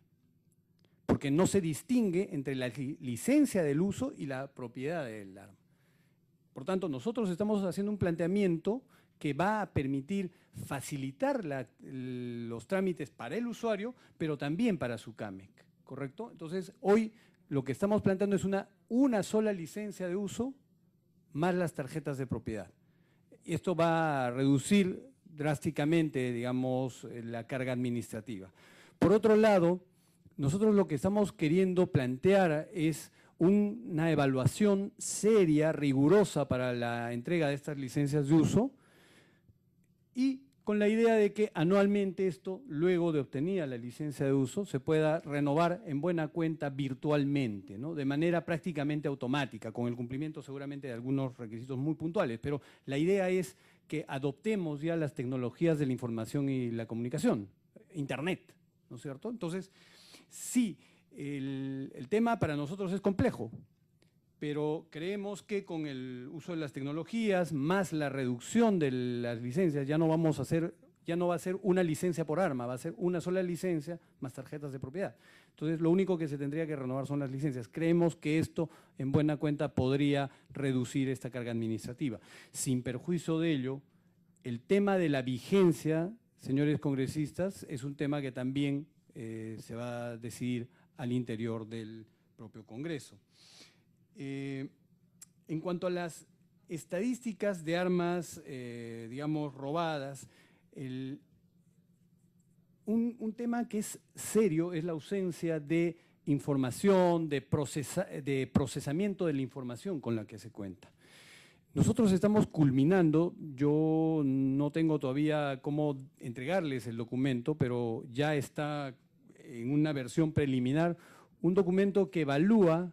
porque no se distingue entre la licencia del uso y la propiedad del arma. Por tanto, nosotros estamos haciendo un planteamiento que va a permitir facilitar los trámites para el usuario, pero también para su CAMEC, ¿correcto? Entonces, hoy lo que estamos planteando es una sola licencia de uso más las tarjetas de propiedad. Esto va a reducir drásticamente, digamos, la carga administrativa. Por otro lado, nosotros lo que estamos queriendo plantear es una evaluación seria, rigurosa para la entrega de estas licencias de uso y con la idea de que anualmente esto, luego de obtenida la licencia de uso, se pueda renovar en buena cuenta virtualmente, ¿no? De manera prácticamente automática, con el cumplimiento seguramente de algunos requisitos muy puntuales, pero la idea es que adoptemos ya las tecnologías de la información y la comunicación, Internet, ¿no es cierto? Entonces, sí, el tema para nosotros es complejo, pero creemos que con el uso de las tecnologías, más la reducción de las licencias, ya no va a ser una licencia por arma, va a ser una sola licencia más tarjetas de propiedad. Entonces, lo único que se tendría que renovar son las licencias. Creemos que esto, en buena cuenta, podría reducir esta carga administrativa. Sin perjuicio de ello, el tema de la vigencia, señores congresistas, es un tema que también se va a decidir al interior del propio Congreso. En cuanto a las estadísticas de armas, digamos, robadas, un tema que es serio es la ausencia de información, de procesamiento de la información con la que se cuenta. Nosotros estamos culminando, yo no tengo todavía cómo entregarles el documento, pero ya está en una versión preliminar, un documento que evalúa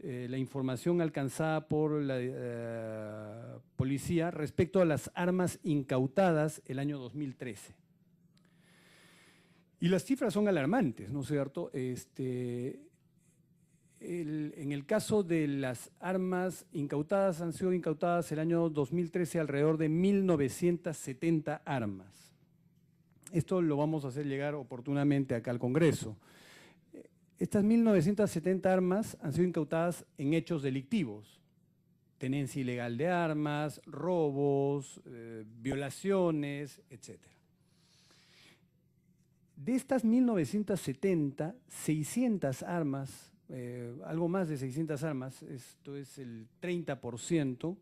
la información alcanzada por la policía respecto a las armas incautadas el año 2013. Y las cifras son alarmantes, ¿no es cierto? En el caso de las armas incautadas, han sido incautadas el año 2013 alrededor de 1.970 armas. Esto lo vamos a hacer llegar oportunamente acá al Congreso. Estas 1.970 armas han sido incautadas en hechos delictivos, tenencia ilegal de armas, robos, violaciones, etc. De estas 1.970, 600 armas, algo más de 600 armas, esto es el 30%,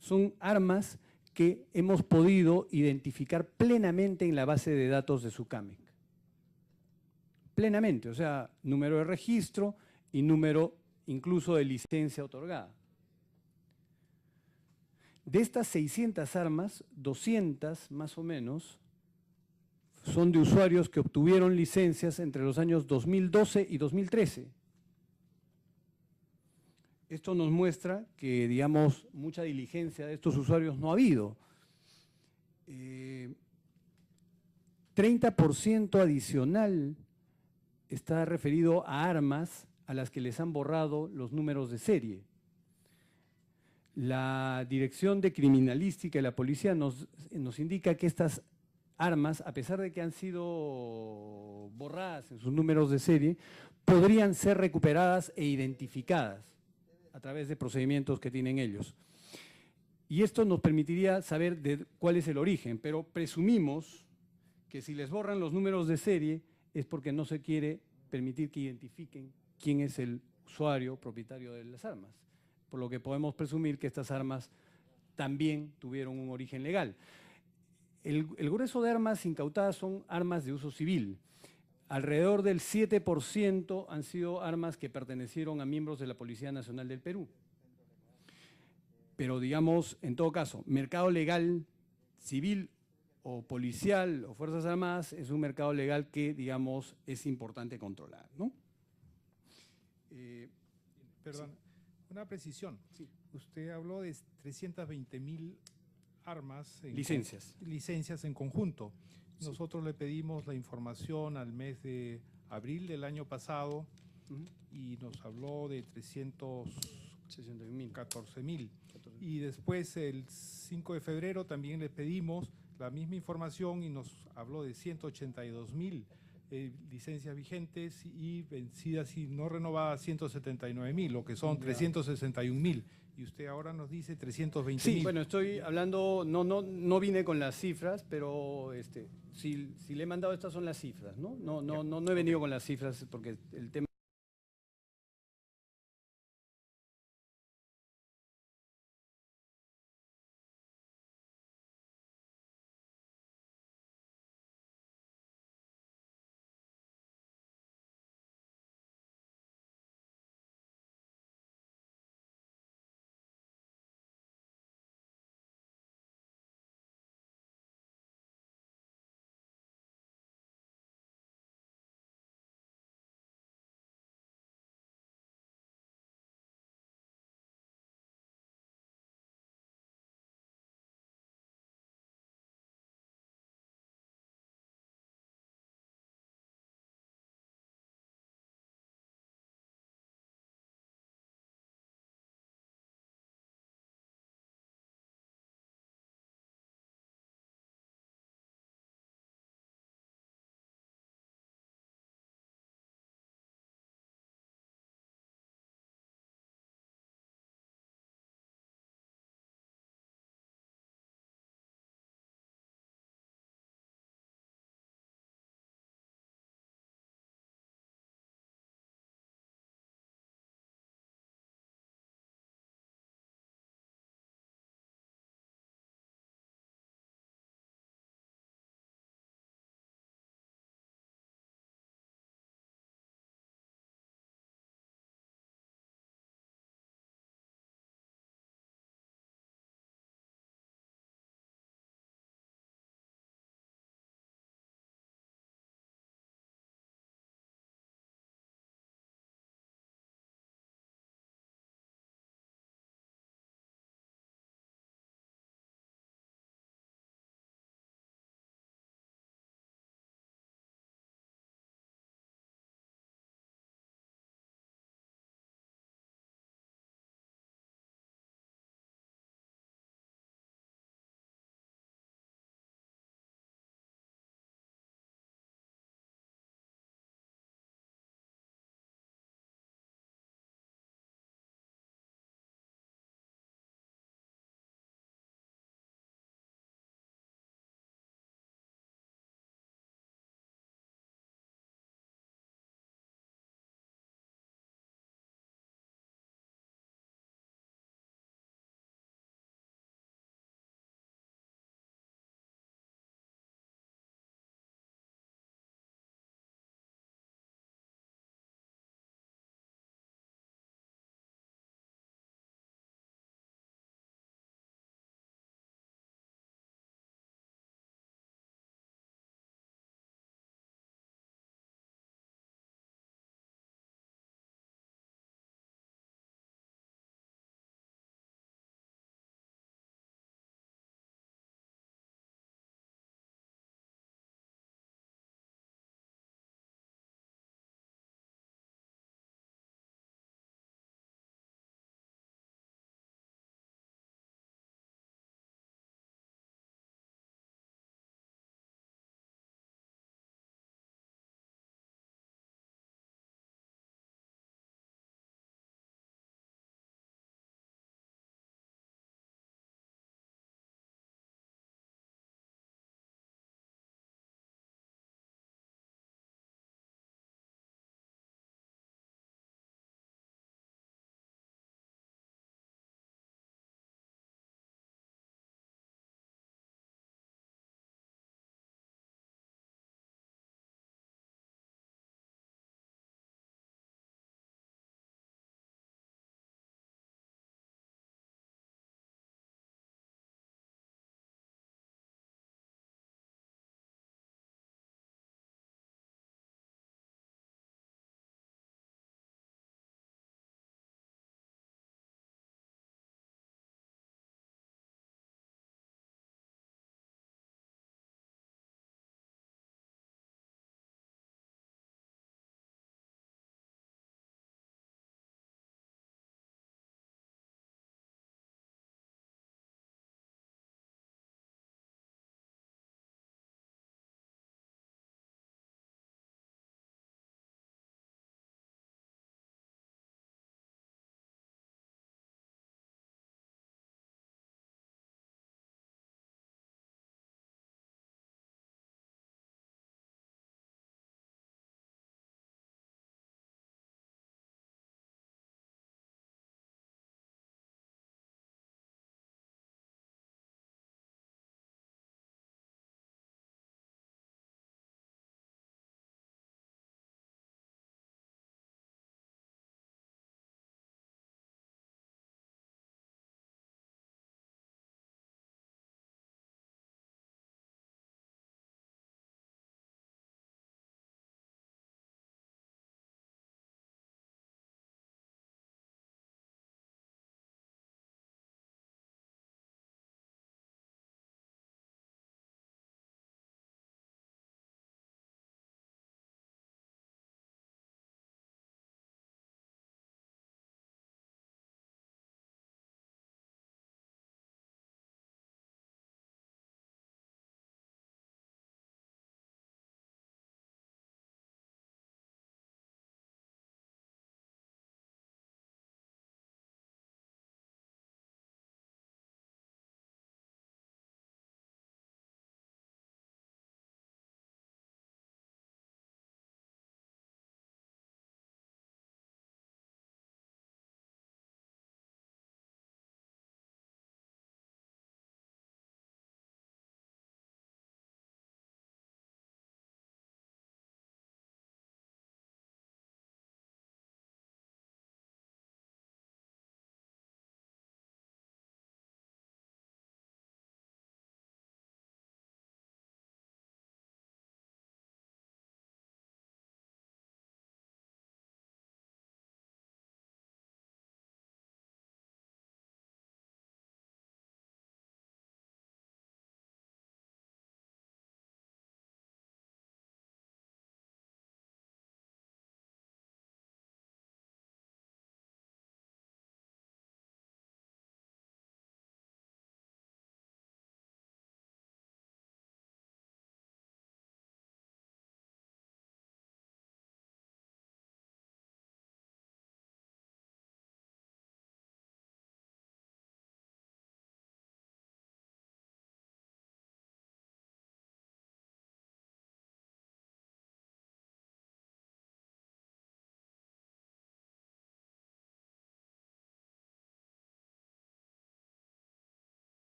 son armas que hemos podido identificar plenamente en la base de datos de SUCAMEC. Plenamente, o sea, número de registro y número incluso de licencia otorgada. De estas 600 armas, 200 más o menos son de usuarios que obtuvieron licencias entre los años 2012 y 2013. esto nos muestra que, digamos, mucha diligencia de estos usuarios no ha habido. 30% adicional está referido a armas a las que les han borrado los números de serie. La Dirección de Criminalística y la Policía nos indica que estas armas, a pesar de que han sido borradas en sus números de serie, podrían ser recuperadas e identificadas a través de procedimientos que tienen ellos. Y esto nos permitiría saber cuál es el origen, pero presumimos que si les borran los números de serie es porque no se quiere permitir que identifiquen quién es el usuario propietario de las armas, por lo que podemos presumir que estas armas también tuvieron un origen legal. El grueso de armas incautadas son armas de uso civil. Alrededor del 7% han sido armas que pertenecieron a miembros de la Policía Nacional del Perú. Pero digamos, en todo caso, mercado legal, civil o policial o Fuerzas Armadas es un mercado legal que, digamos, es importante controlar, ¿no? Perdón, una precisión. Sí. Usted habló de 320.000 armas. Licencias. En conjunto. Sí. Nosotros le pedimos la información al mes de abril del año pasado y nos habló de 314.000. Y después, el 5 de febrero, también le pedimos la misma información y nos habló de 182.000 licencias vigentes y vencidas y no renovadas 179.000, lo que son 361.000. Y usted ahora nos dice 320.000. Sí, bueno, estoy hablando, no vine con las cifras, pero si le he mandado, estas son las cifras, ¿no? No he venido con las cifras porque el tema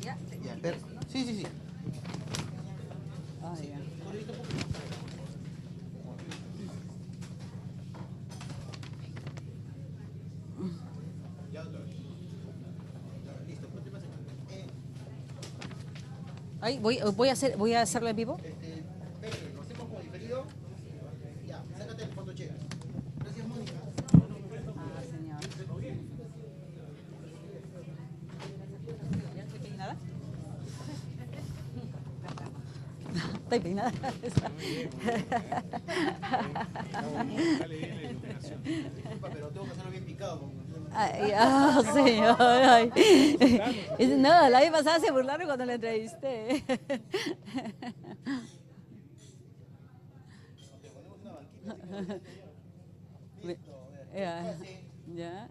Ya, pero, sí, sí, sí. Ah, ya. Ay, voy a hacerlo en vivo. Lo hacemos como diferido. Ya, sácate el foto check. Gracias, Mónica. Ah, señor. ¿Ya estoy peinada? ¿Estoy peinada? Sale bien la iluminación. Disculpa, pero tengo que hacerlo bien picado. Ay, señor. Ay. No, la vez pasada se burlaron cuando la entrevisté. Ya, ya.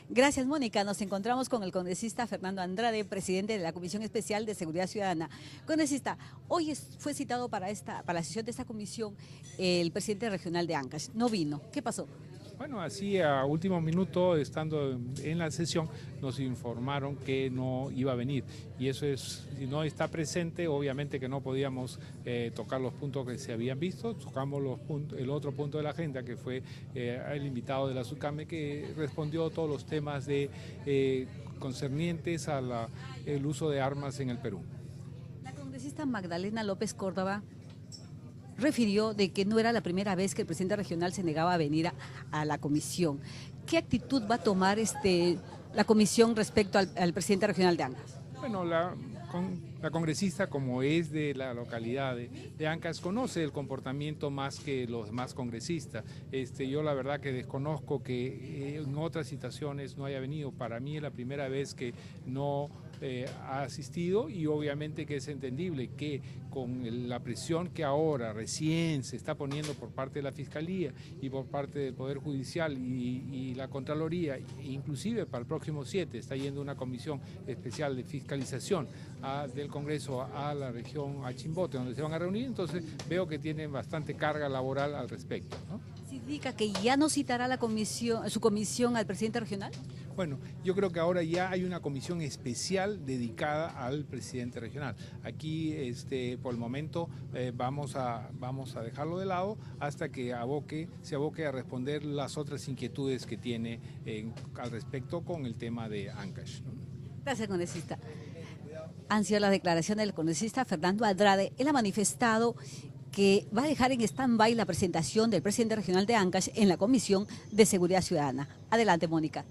Gracias, Mónica. Nos encontramos con el congresista Fernando Andrade, presidente de la Comisión Especial de Seguridad Ciudadana. Congresista, hoy fue citado para la sesión de esta comisión el presidente regional de Ancash. No vino. ¿Qué pasó? Bueno, así a último minuto, estando en la sesión, nos informaron que no iba a venir. Y eso es, si no está presente, obviamente que no podíamos tocar los puntos que se habían visto. Tocamos el otro punto de la agenda, que fue el invitado de la SUCAME, que respondió todos los temas concernientes al uso de armas en el Perú. La congresista Magdalena López Córdoba refirió de que no era la primera vez que el presidente regional se negaba a venir a la comisión. ¿Qué actitud va a tomar la comisión respecto al presidente regional de Ancash? Bueno, la congresista, como es de la localidad de Ancash, conoce el comportamiento más que los demás congresistas. Yo la verdad que desconozco que en otras situaciones no haya venido. Para mí es la primera vez que no ha asistido, y obviamente que es entendible que con la presión que ahora recién se está poniendo por parte de la Fiscalía y por parte del Poder Judicial y la Contraloría, inclusive para el próximo 7 está yendo una comisión especial de fiscalización del Congreso a la región, a Chimbote, donde se van a reunir. Entonces veo que tienen bastante carga laboral al respecto, ¿no? ¿Significa que ya no citará su comisión al presidente regional? Bueno, yo creo que ahora ya hay una comisión especial dedicada al presidente regional. Aquí, por el momento, vamos a dejarlo de lado hasta que se aboque a responder las otras inquietudes que tiene al respecto con el tema de Ancash, ¿no? Gracias, congresista. Han sido las declaraciones del congresista Fernando Andrade. Él ha manifestado que va a dejar en stand-by la presentación del presidente regional de Ancash en la Comisión de Seguridad Ciudadana. Adelante, Mónica.